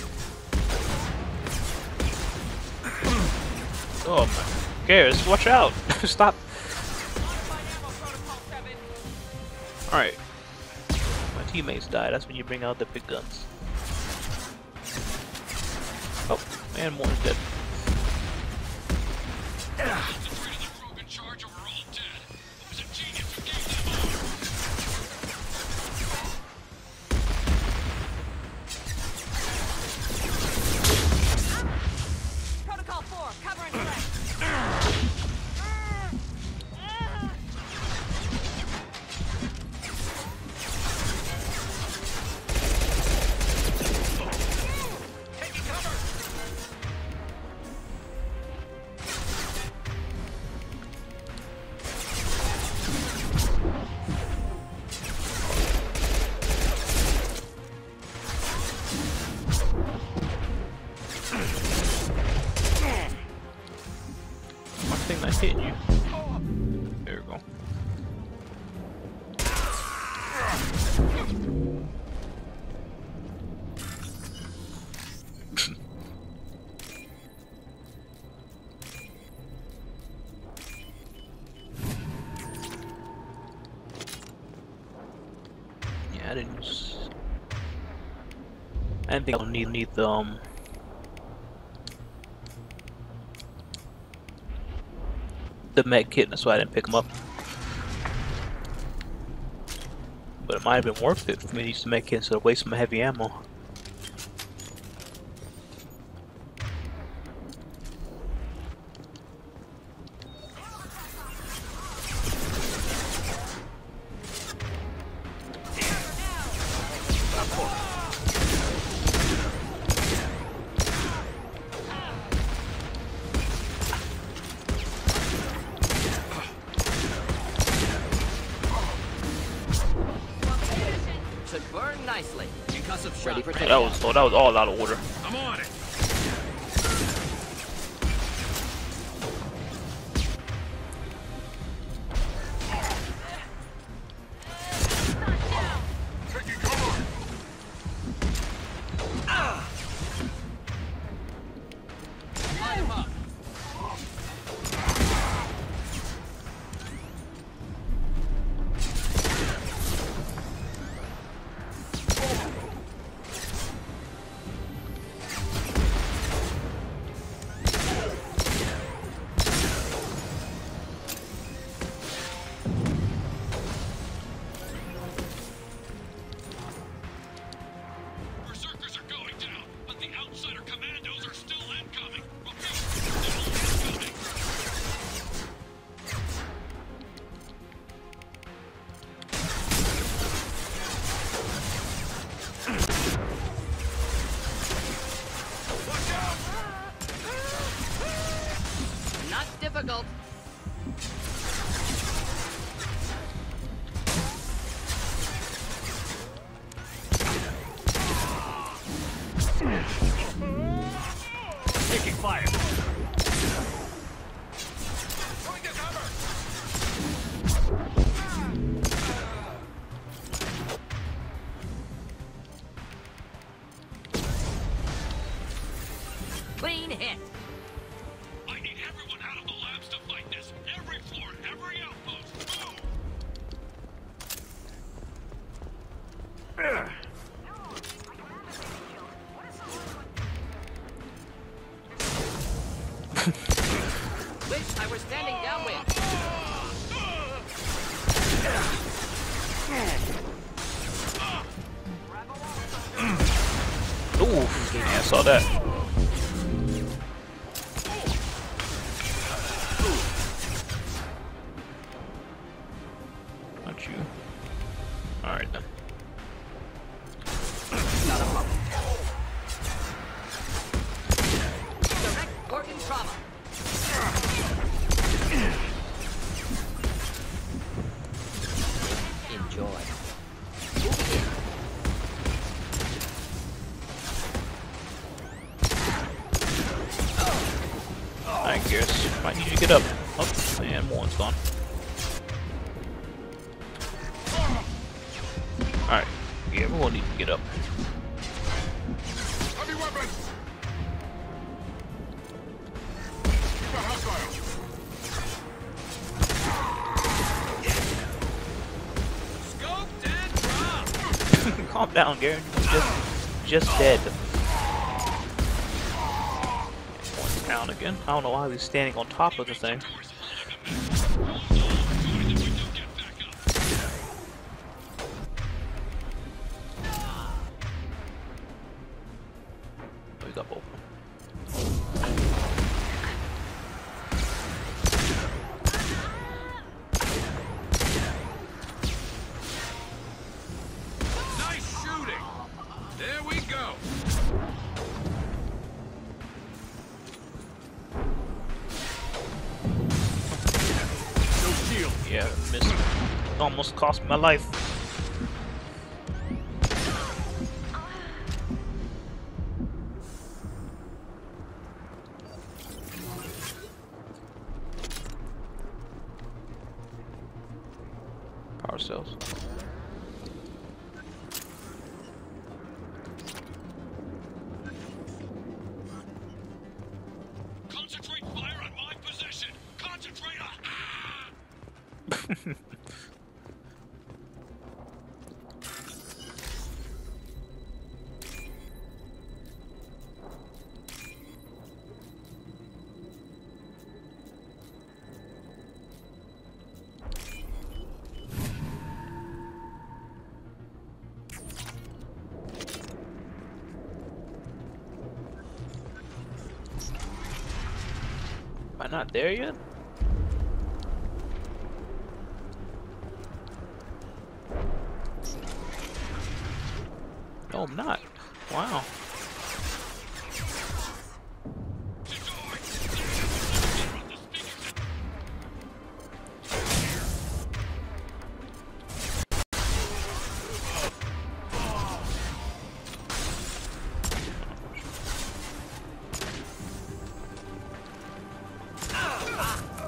Oh my. Garrus, watch out! Stop. Alright. My teammates die, that's when you bring out the big guns. Oh, and more is dead. Anything that's hitting you. There we go. Yeah, I didn't think I'll need the med kit, that's why I didn't pick them up. But it might have been worth it for me to use the med kit instead of wasting my heavy ammo. That was all out of order. I'm on it. Difficult. Taking fire. Clean hit. I need everyone out of the labs to fight this. Every floor, every outpost. Move! Wish I were standing downwind. Ooh, yeah, I saw that. Not you. Alright then. Not a problem. Direct organ trauma. Enjoy. I guess might need you to get up. Oh, and one's gone. Alright, yeah, everyone needs to get up. Heavy weapons! Keep the hostile! Scoped and dropped! Calm down, Garen. Just dead. One's down again. I don't know why he's standing on top of the thing. We got both. Nice shooting. There we go. No shield. Yeah, missed. Almost cost me my life. details. Concentrate fire on my position! Concentrate on... Am I not there yet? No, I'm not. Wow.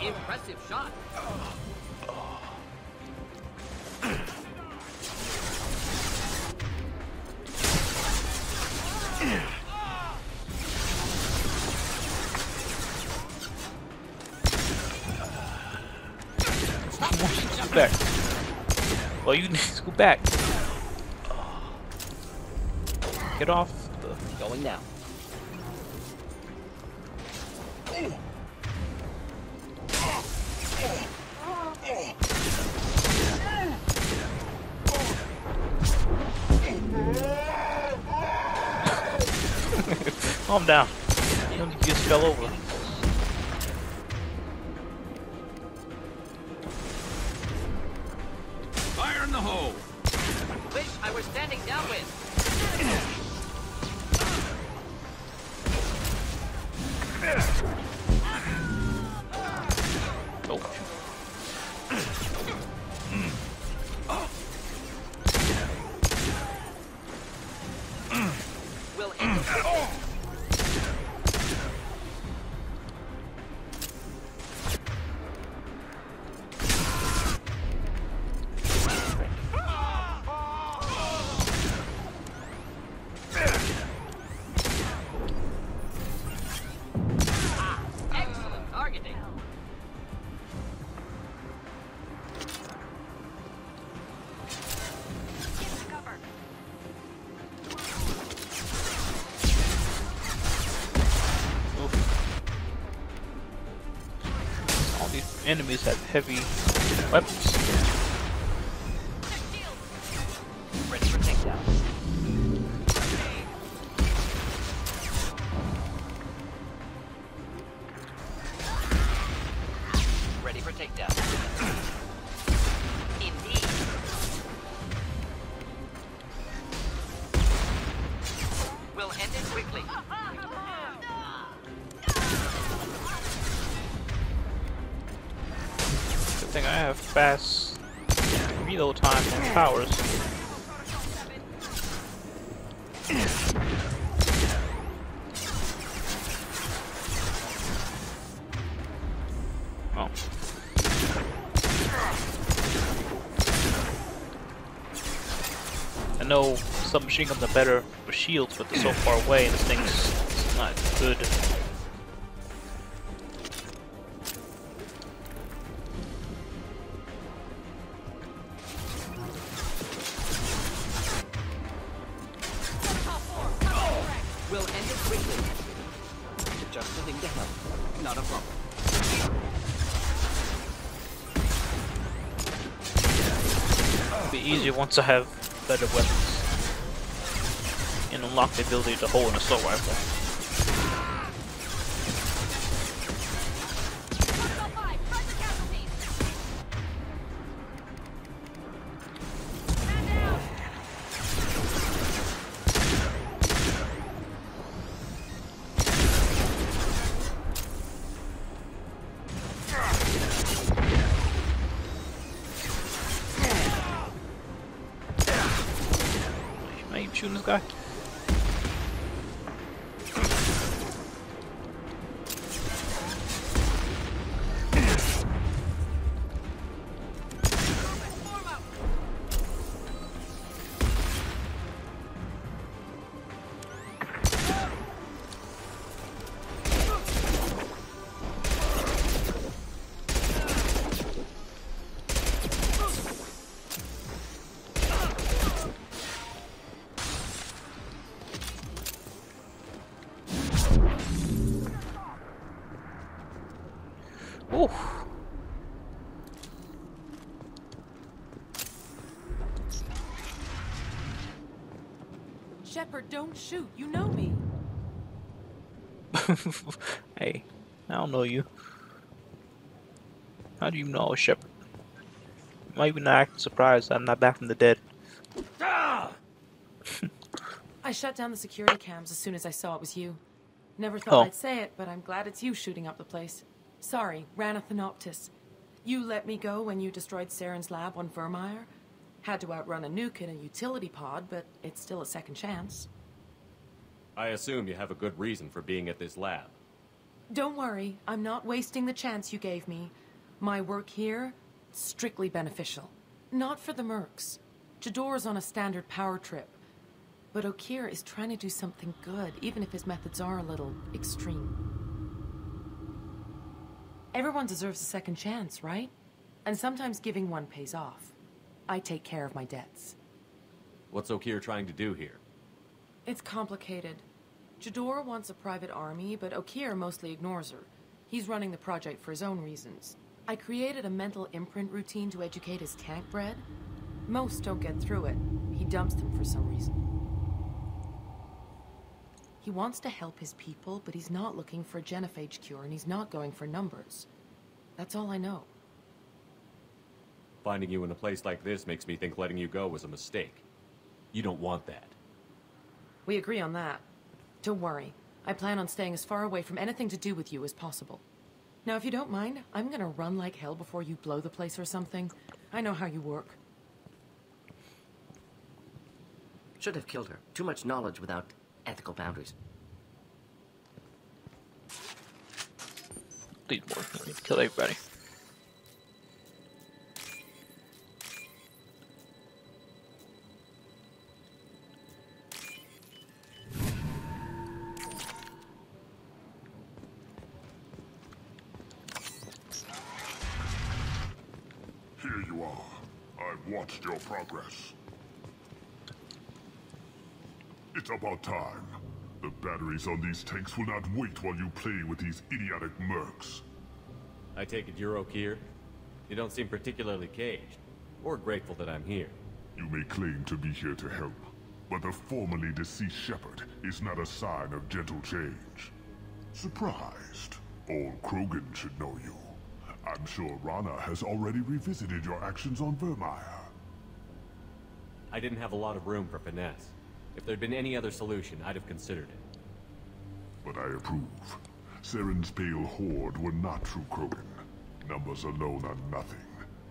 Impressive shot. Scoot back. Well, you scoot back. Get off the... Going now. Calm down. You just fell over. Fire in the hole! Wish I were standing downwind. We'll end it. Excellent targeting. All these enemies have heavy weapons. Ready for takedown. Ready for takedown. Indeed. We'll end it quickly. Good thing I have fast reload time on powers. Oh. I know submachine guns are better with shields, but they're so far away and this thing's not good. We'll end it quickly. Just a thing to help. Not a problem. It'll be easier once I have better weapons and unlock the ability to hold an assault rifle. Am I even shooting this guy? Shepard, don't shoot. You know me. Hey, I don't know you. How do you know I was Shepard? Why you not acting surprised I'm not back from the dead? Ah! I shut down the security cams as soon as I saw it was you. Never thought Oh. I'd say it, but I'm glad it's you shooting up the place. Sorry, Ranathanoptis. You let me go when you destroyed Saren's lab on Vermeer. Had to outrun a nuke in a utility pod, but it's still a second chance. I assume you have a good reason for being at this lab. Don't worry, I'm not wasting the chance you gave me. My work here, strictly beneficial. Not for the mercs. Jador's on a standard power trip. But Okir is trying to do something good, even if his methods are a little extreme. Everyone deserves a second chance, right? And sometimes giving one pays off. I take care of my debts. What's Okir trying to do here? It's complicated. Jador wants a private army, but Okir mostly ignores her. He's running the project for his own reasons. I created a mental imprint routine to educate his tank bred. Most don't get through it. He dumps them for some reason. He wants to help his people, but he's not looking for a genophage cure, and he's not going for numbers. That's all I know. Finding you in a place like this makes me think letting you go was a mistake. You don't want that. We agree on that. Don't worry. I plan on staying as far away from anything to do with you as possible. Now, if you don't mind, I'm gonna run like hell before you blow the place or something. I know how you work. Should have killed her. Too much knowledge without ethical boundaries. Please, more. I need to kill everybody. Here you are. I've watched your progress. It's about time. The batteries on these tanks will not wait while you play with these idiotic mercs. I take it you're Okir? You don't seem particularly caged, or grateful that I'm here. You may claim to be here to help, but the formerly deceased Shepard is not a sign of gentle change. Surprised? Old Krogan should know you. I'm sure Rana has already revisited your actions on Vermeer. I didn't have a lot of room for finesse. If there'd been any other solution, I'd have considered it. But I approve. Saren's pale horde were not true Krogan. Numbers alone are nothing.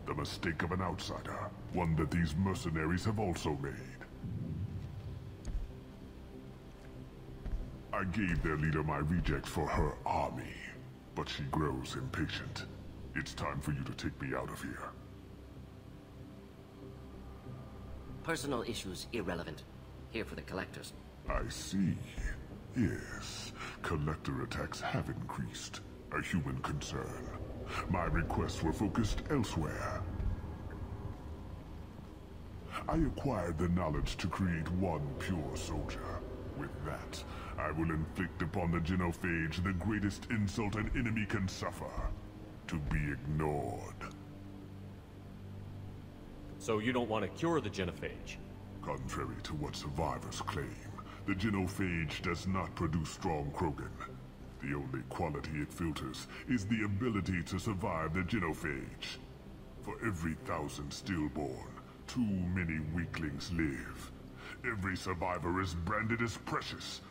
The mistake of an outsider, one that these mercenaries have also made. I gave their leader my rejects for her army, but she grows impatient. It's time for you to take me out of here. Personal issues irrelevant. Here for the collectors. I see. Yes, collector attacks have increased. A human concern. My requests were focused elsewhere. I acquired the knowledge to create one pure soldier. With that, I will inflict upon the genophage the greatest insult an enemy can suffer. To be ignored. So you don't want to cure the genophage? Contrary to what survivors claim, the genophage does not produce strong Krogan. The only quality it filters is the ability to survive the genophage. For every 1,000 stillborn, too many weaklings live. Every survivor is branded as precious.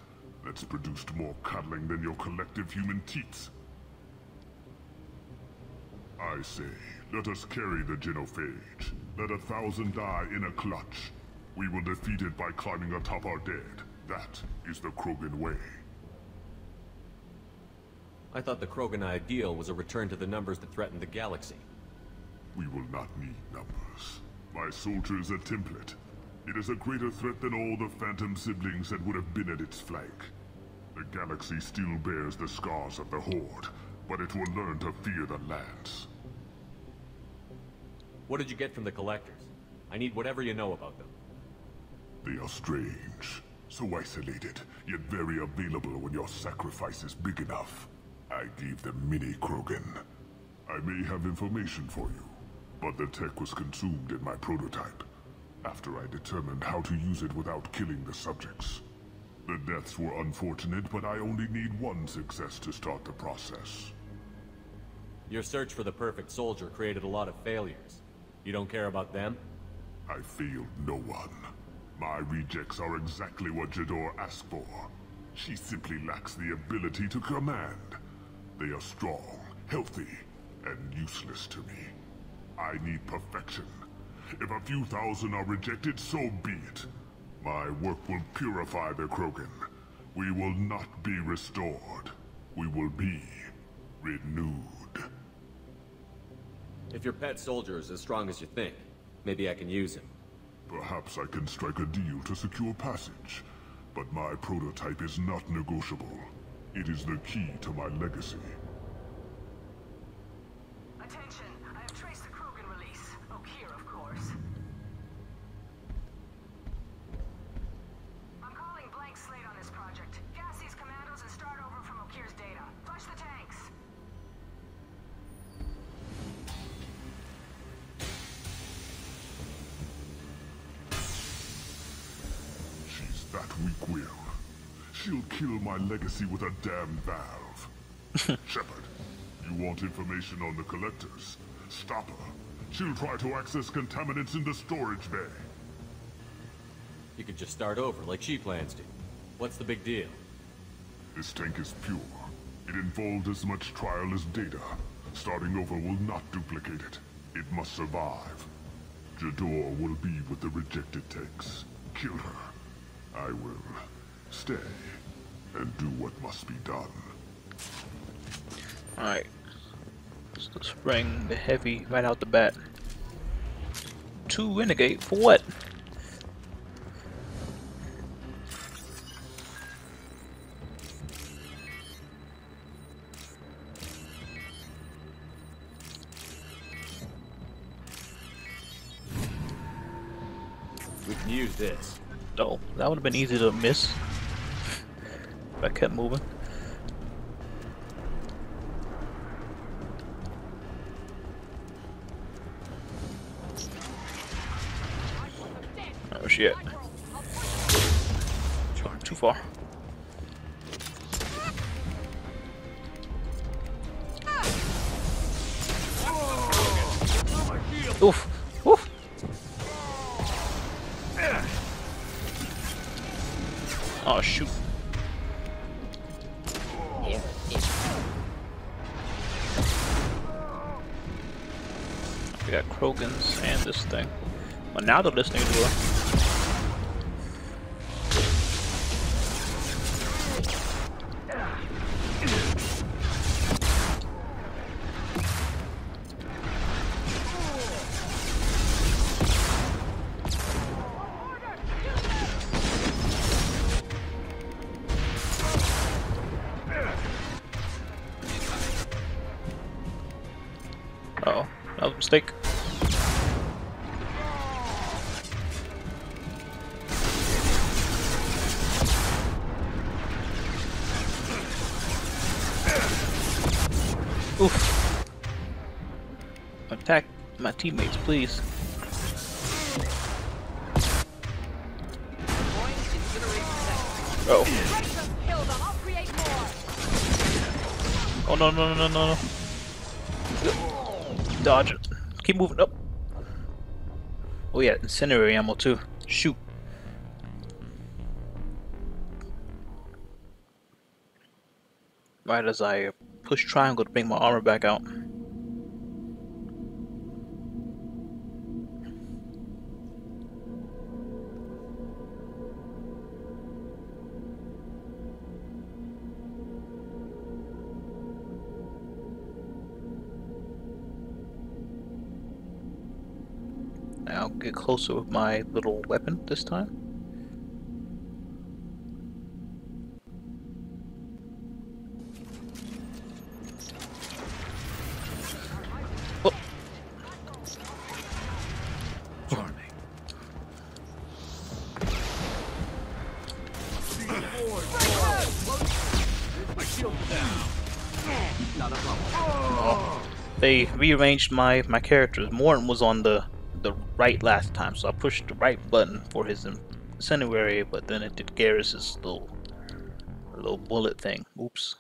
That's produced more cuddling than your collective human teats. I say, let us carry the genophage. Let 1,000 die in a clutch. We will defeat it by climbing atop our dead. That is the Krogan way. I thought the Krogan ideal was a return to the numbers that threatened the galaxy. We will not need numbers. My soldier is a template. It is a greater threat than all the Phantom siblings that would have been at its flank. The galaxy still bears the scars of the Horde, but it will learn to fear the Lance. What did you get from the collectors? I need whatever you know about them. They are strange. So isolated, yet very available when your sacrifice is big enough. I gave them mini Krogan. I may have information for you, but the tech was consumed in my prototype. after I determined how to use it without killing the subjects. The deaths were unfortunate, but I only need one success to start the process. Your search for the perfect soldier created a lot of failures. You don't care about them? I failed no one. My rejects are exactly what Jador asked for. She simply lacks the ability to command. They are strong, healthy, and useless to me. I need perfection. If a few thousand are rejected, so be it. My work will purify the Krogan. We will not be restored. We will be renewed. If your pet soldier is as strong as you think, maybe I can use him. Perhaps I can strike a deal to secure passage, but my prototype is not negotiable. It is the key to my legacy. Attention, I have traced the Krogan release. Oak here, of course. I'm calling blank slate on this project. Gas these commandos and start over from Okir's data. Flush the tanks. She's that weak-willed. She'll kill my legacy with a damn valve. Shepard, you want information on the collectors? Stop her. She'll try to access contaminants in the storage bay. You could just start over, like she plans to. What's the big deal? This tank is pure. It involved as much trial as data. Starting over will not duplicate it. It must survive. Jador will be with the rejected tanks. Kill her. I will stay and do what must be done. Alright. So let's bring the heavy right out the bat. 2 renegade for what? We can use this. Oh, that would have been easy to miss if I kept moving. Oh shit. Too far. Oof. Oof. Oh shoot. We got Krogans and this thing. Well, now they're listening to her. Uh oh, that was a mistake. Oof. Attack my teammates, please. Oh. Oh no no no no no. Dodge it. Keep moving up. Oh yeah, incendiary ammo too. Shoot. Right as I push triangle to bring my armor back out. I'll get closer with my little weapon this time. Oh. Charming. Oh. They rearranged my characters. Morton was on the the right last time, so I pushed the right button for his incendiary, but then it did Garrus's little bullet thing. Oops.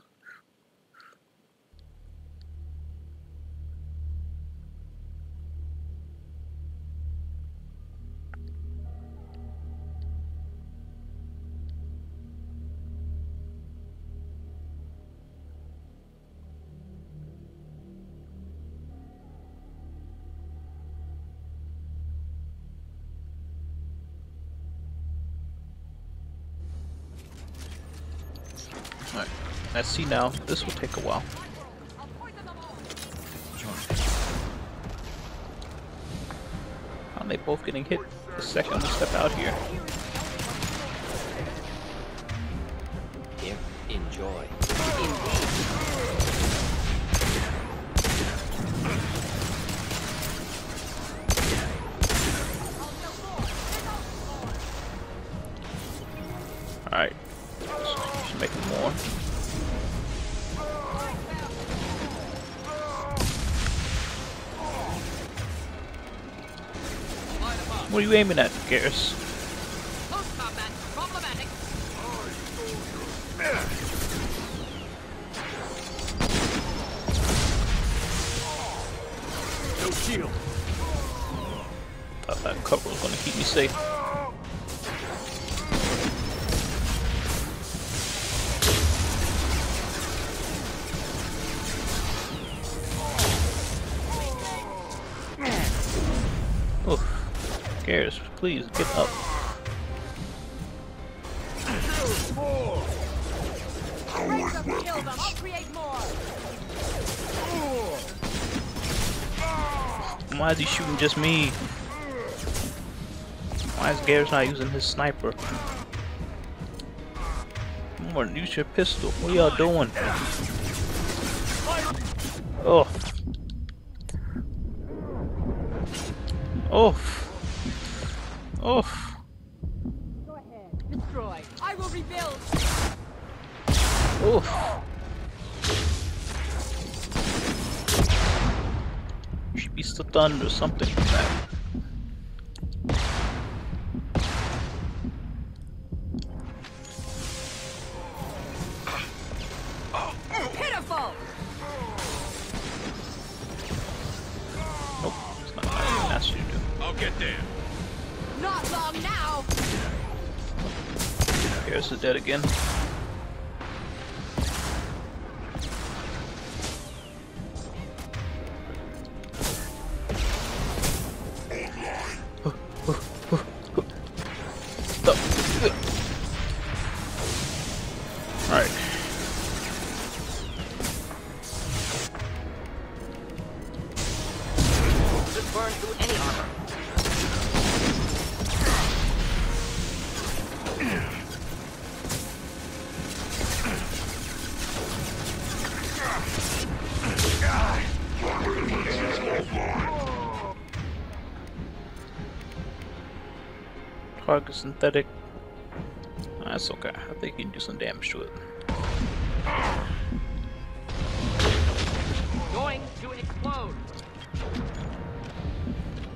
Alright, let's see now. This will take a while. How are they both getting hit the second we step out here? Here, enjoy. Alright, just make more. What are you aiming at, Garrus? No shield. Thought that cover was gonna keep me safe. Garrus, please get up. Why is he shooting just me? Why is Garrus not using his sniper? Come on, use your pistol. What are y'all doing? Oh. Oh. Oh. Go ahead, destroy. I will rebuild. Oh. Should be stunned or something like that. Pitiful. Nope, it's not what I asked you to do. I'll get there. Not long now. Garrus is dead again. Alright. Just burn through any armor. Target synthetic. That's okay. I think you can do some damage to it. Going to explode.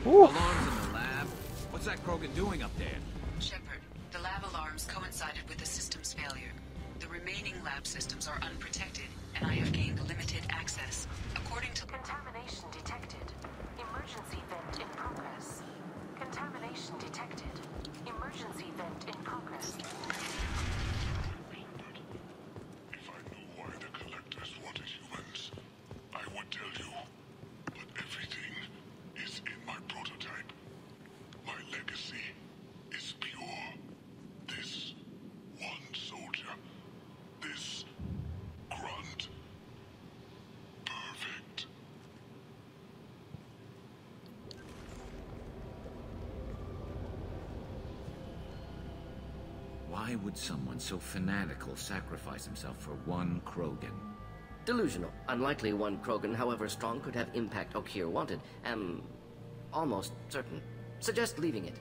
Ooh. Alarms in the lab? What's that Krogan doing up there? Shepard, the lab alarms coincided with the system's failure. The remaining lab systems are unprotected, and I have gained limited access. According to... Contamination detected. Emergency vent in progress. Contamination detected. Emergency vent in progress. If I knew why the Collectors wanted humans, I would tell you. But everything is in my prototype. My legacy is pure. This one soldier. This grunt. Perfect. Why would someone so fanatical sacrifice himself for one Krogan? Delusional. Unlikely one Krogan, however strong, could have impact Okeer wanted. Am almost certain. Suggest leaving it.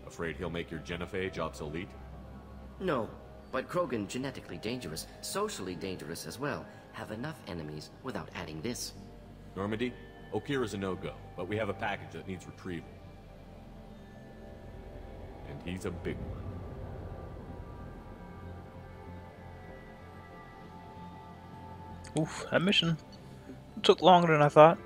Afraid he'll make your genophage obsolete? No, but Krogan genetically dangerous, socially dangerous as well. Have enough enemies without adding this. Normandy, Okira's a no-go, but we have a package that needs retrieval. And he's a big one. Oof, that mission took longer than I thought.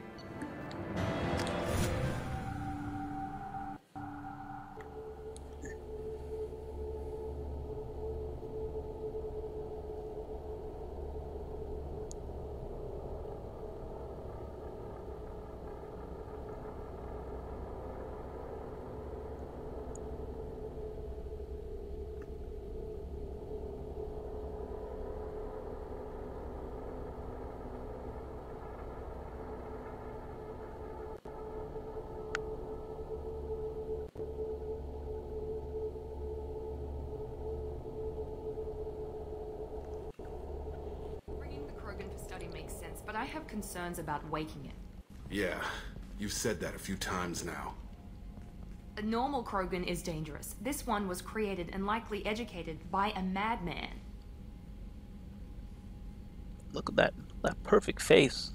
Bringing the Krogan for study makes sense, but I have concerns about waking it. Yeah, you've said that a few times now. A normal Krogan is dangerous. This one was created and likely educated by a madman. Look at that perfect face.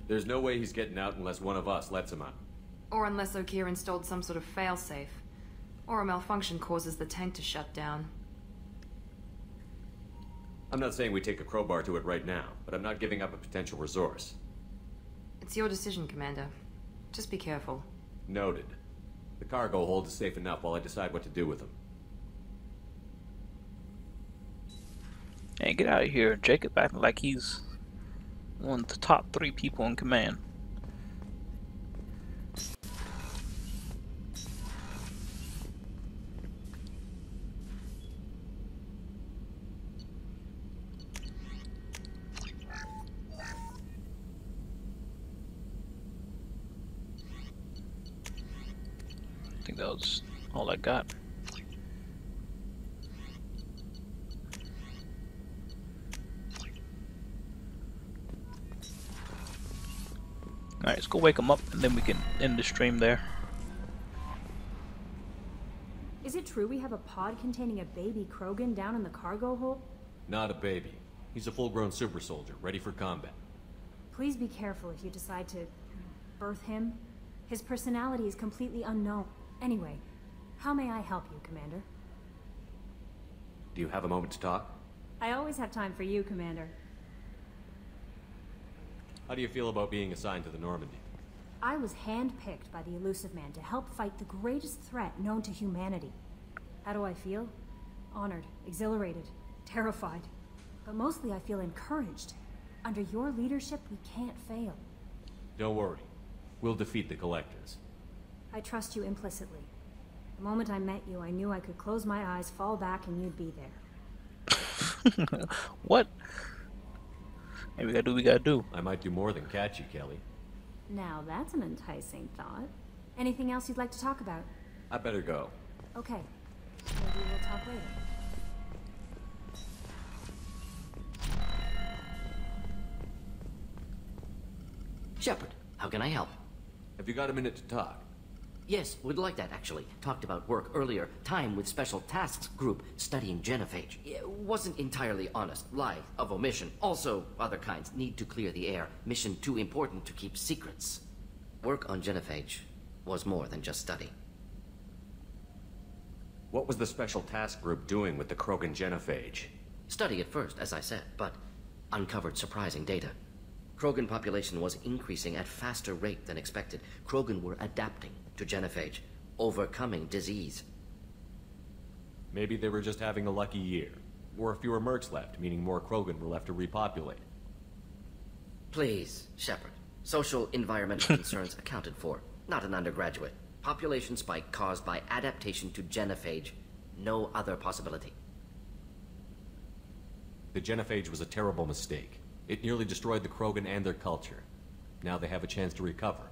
There's no way he's getting out unless one of us lets him out. Or unless Okir installed some sort of failsafe. Or a malfunction causes the tank to shut down. I'm not saying we take a crowbar to it right now, but I'm not giving up a potential resource. It's your decision, Commander. Just be careful. Noted. The cargo hold is safe enough while I decide what to do with them. Hey, get out of here. Jacob acting like he's one of the top 3 people in command. I think that was all I got. Alright, let's go wake him up and then we can end the stream there. Is it true we have a pod containing a baby Krogan down in the cargo hold? Not a baby. He's a full-grown super soldier, ready for combat. Please be careful if you decide to birth him. His personality is completely unknown. Anyway, how may I help you, Commander? Do you have a moment to talk? I always have time for you, Commander. How do you feel about being assigned to the Normandy? I was handpicked by the Elusive Man to help fight the greatest threat known to humanity. How do I feel? Honored, exhilarated, terrified. But mostly I feel encouraged. Under your leadership, we can't fail. Don't worry. We'll defeat the Collectors. I trust you implicitly. The moment I met you, I knew I could close my eyes, fall back, and you'd be there. What? Hey, we gotta do what we gotta do. I might do more than catch you, Kelly. Now that's an enticing thought. Anything else you'd like to talk about? I better go. Okay. Maybe we'll talk later. Shepard, how can I help? Have you got a minute to talk? Yes, would like that, actually. Talked about work earlier. Time with Special Tasks Group studying genophage. It wasn't entirely honest. Lie of omission. Also, other kinds need to clear the air. Mission too important to keep secrets. Work on genophage was more than just study. What was the Special Task Group doing with the Krogan genophage? Study at first, as I said, but uncovered surprising data. Krogan population was increasing at faster rate than expected. Krogan were adapting to genophage, overcoming disease. Maybe they were just having a lucky year. Or fewer mercs left, meaning more Krogan were left to repopulate. Please, Shepard. Social environmental concerns accounted for. Not an undergraduate. Population spike caused by adaptation to genophage. No other possibility. The genophage was a terrible mistake. It nearly destroyed the Krogan and their culture. Now they have a chance to recover.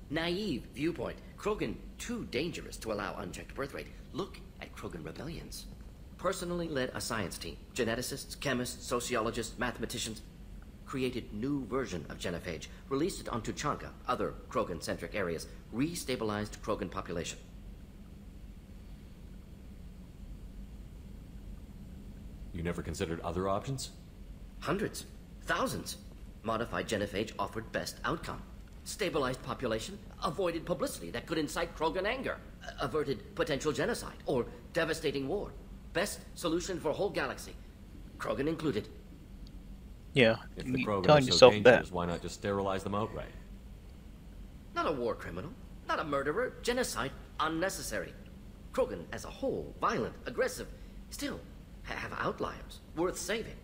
Naive viewpoint. Krogan too dangerous to allow unchecked birth rate. Look at Krogan rebellions. Personally led a science team. Geneticists, chemists, sociologists, mathematicians. Created new version of genophage. Released it on Tuchanka, other Krogan-centric areas. Restabilized Krogan population. You never considered other options? Hundreds. Thousands. Modified genophage offered best outcome. Stabilized population, avoided publicity that could incite Krogan anger, averted potential genocide, or devastating war. Best solution for whole galaxy, Krogan included. Yeah, If the Krogan telling are so yourself dangerous, that. why not just sterilize them outright? Not a war criminal, not a murderer, genocide, unnecessary. Krogan as a whole, violent, aggressive, still have outliers, worth saving.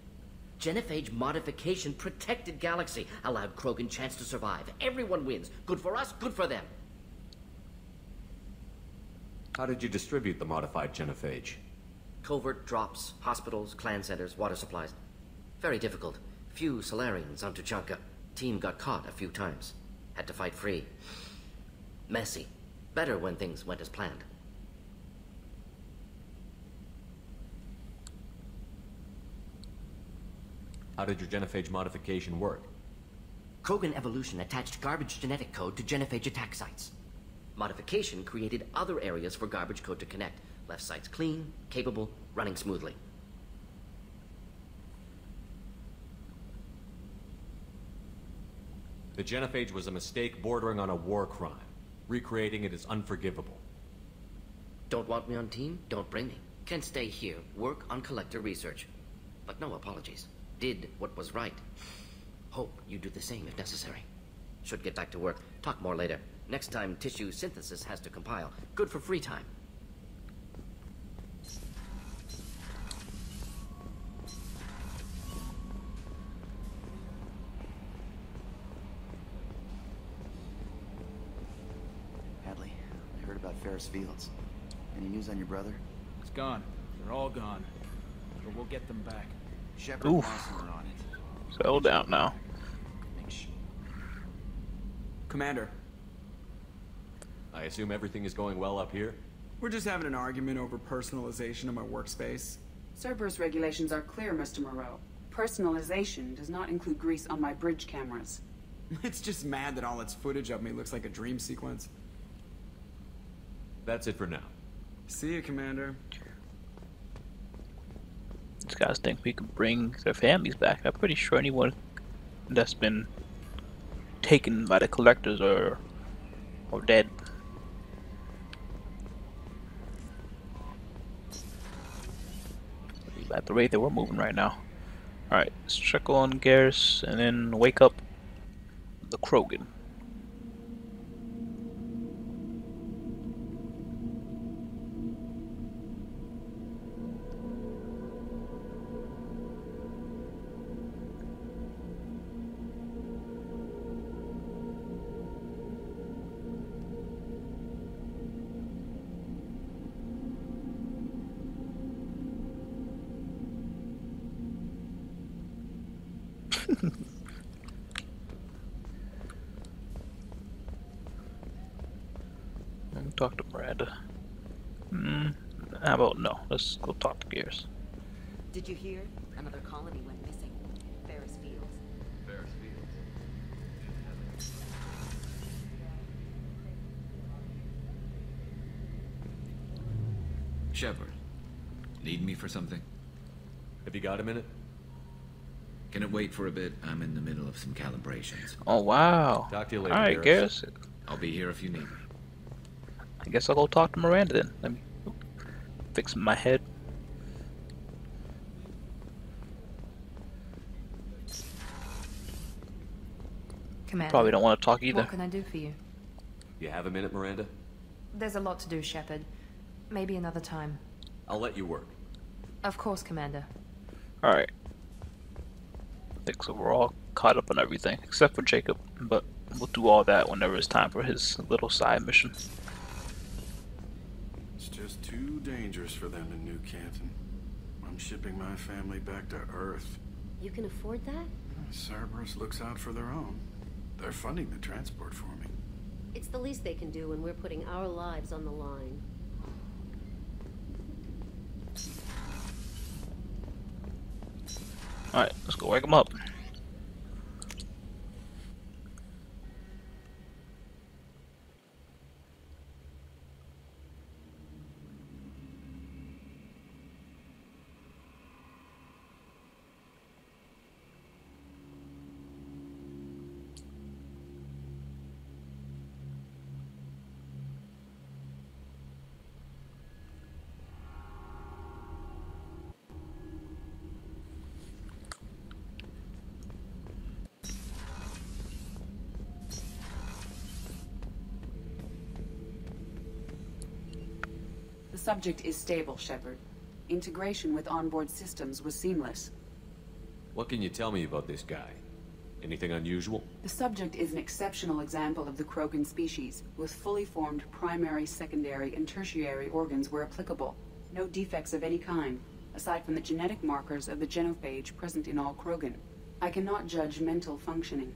Genophage modification protected galaxy, allowed Krogan chance to survive. Everyone wins. Good for us, good for them. How did you distribute the modified genophage? Covert drops, hospitals, clan centers, water supplies. Very difficult. Few Solarians on Tuchanka. Team got caught a few times. Had to fight free. Messy. Better when things went as planned. How did your genophage modification work? Krogan evolution attached garbage genetic code to genophage attack sites. Modification created other areas for garbage code to connect. Left sites clean, capable, running smoothly. The genophage was a mistake bordering on a war crime. Recreating it is unforgivable. Don't want me on team? Don't bring me. Can stay here, work on collector research. But no apologies. Did what was right. Hope you do the same if necessary. Should get back to work. Talk more later. Next time tissue synthesis has to compile. Good for free time. Hadley, I heard about Ferris Fields. Any news on your brother? It's gone. They're all gone. But we'll get them back. Shepard and Oof. Lawson are on it. Settle down now. Commander, I assume everything is going well up here? we're just having an argument over personalization of my workspace. Cerberus regulations are clear, Mr. Moreau. Personalization does not include grease on my bridge cameras. It's just mad that all its footage of me looks like a dream sequence. That's it for now. See you, Commander. These guys think we can bring their families back. I'm pretty sure anyone that's been taken by the collectors or dead. At the rate that we're moving right now. Alright, let's check on Garrus and then wake up the Krogan. Let me talk to Miranda. How about no? Let's go talk to Garrus. Did you hear? Another colony went missing. Ferris Fields. Ferris Fields. Shepard, need me for something? Have you got a minute? Can it wait for a bit? I'm in the middle of some calibrations. Oh wow! Talk to you later. Alright, Garrus. I'll be here if you need me. I guess I'll go talk to Miranda then. Let me fix my head. Commander. Probably don't want to talk either. What can I do for you? You have a minute, Miranda? There's a lot to do, Shepard. Maybe another time. I'll let you work. Of course, Commander. Alright. I think so we're all caught up on everything, except for Jacob, but we'll do all that whenever it's time for his little side mission. It's just too dangerous for them in New Canton. I'm shipping my family back to Earth. You can afford that? Cerberus looks out for their own. They're funding the transport for me. It's the least they can do when we're putting our lives on the line. Alright, let's go wake him up. subject is stable, Shepard. Integration with onboard systems was seamless. What can you tell me about this guy? Anything unusual? The subject is an exceptional example of the Krogan species, with fully formed primary, secondary, and tertiary organs where applicable. No defects of any kind, aside from the genetic markers of the genophage present in all Krogan. I cannot judge mental functioning.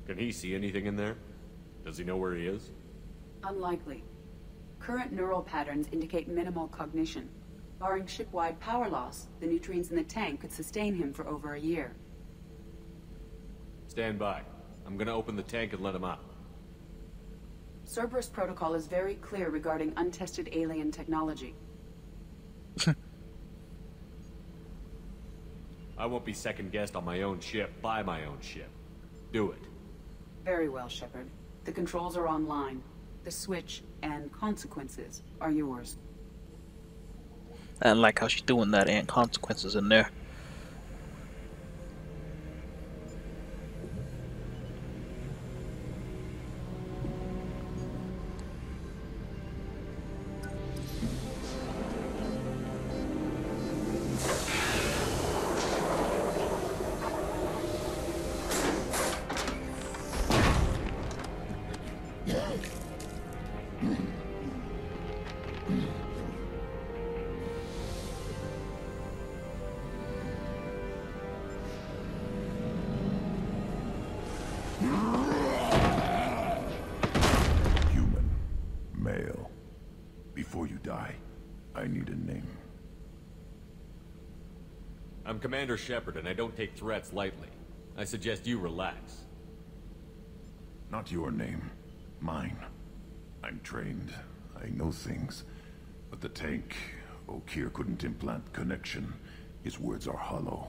Can he see anything in there? Does he know where he is? Unlikely. Current neural patterns indicate minimal cognition. Barring ship-wide power loss, the nutrients in the tank could sustain him for over a year. Stand by. I'm gonna open the tank and let him out. Cerberus protocol is very clear regarding untested alien technology. I won't be second-guessed on my own ship, by my own ship. Do it. Very well, Shepard. The controls are online. The switch and consequences are yours. I like how she's doing that and consequences in there. Human. Male. Before you die, I need a name. I'm Commander Shepard, and I don't take threats lightly. I suggest you relax. Not your name. Mine. I'm trained. I know things. But the tank, Okeer couldn't implant connection. His words are hollow.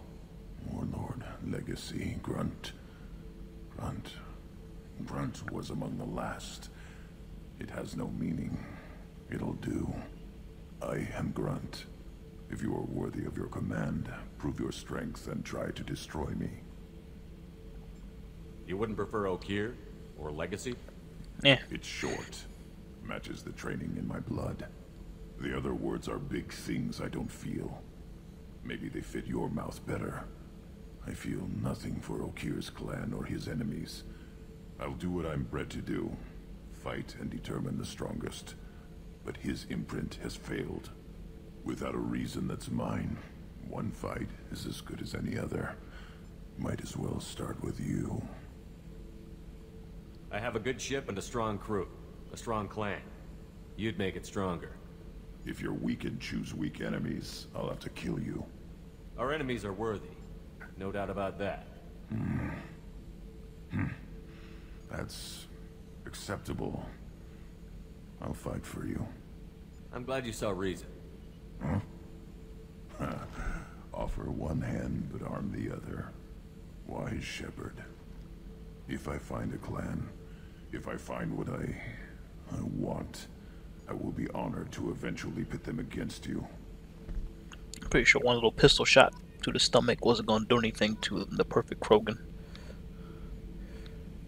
Warlord, legacy, Grunt. Grunt was among the last. It has no meaning. It'll do. I am Grunt. If you are worthy of your command, prove your strength and try to destroy me. You wouldn't prefer Okeer? Or legacy? Yeah. It's short. Matches the training in my blood. The other words are big things I don't feel. Maybe they fit your mouth better. I feel nothing for Okeer's clan or his enemies. I'll do what I'm bred to do. Fight and determine the strongest. But his imprint has failed. Without a reason that's mine, one fight is as good as any other. Might as well start with you. I have a good ship and a strong crew. A strong clan. You'd make it stronger. If you're weak and choose weak enemies, I'll have to kill you. Our enemies are worthy. No doubt about that. That's acceptable. I'll fight for you. I'm glad you saw reason. Huh? Offer one hand, but arm the other. Wise Shepard. If I find a clan, if I find what I want, I will be honored to eventually pit them against you. I'm pretty sure one little pistol shot to the stomach wasn't going to do anything to the perfect Krogan.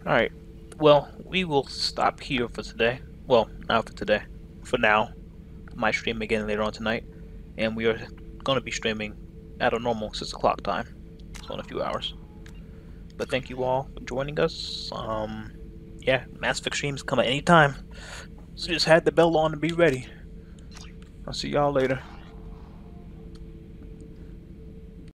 Alright, well, we will stop here for today. Well, not for today. For now. I might stream again later on tonight. And we are going to be streaming at a normal 6 o'clock time. So in a few hours. But thank you all for joining us. Yeah, Mass Effect streams come at any time. So just had the bell on to be ready. I'll see y'all later.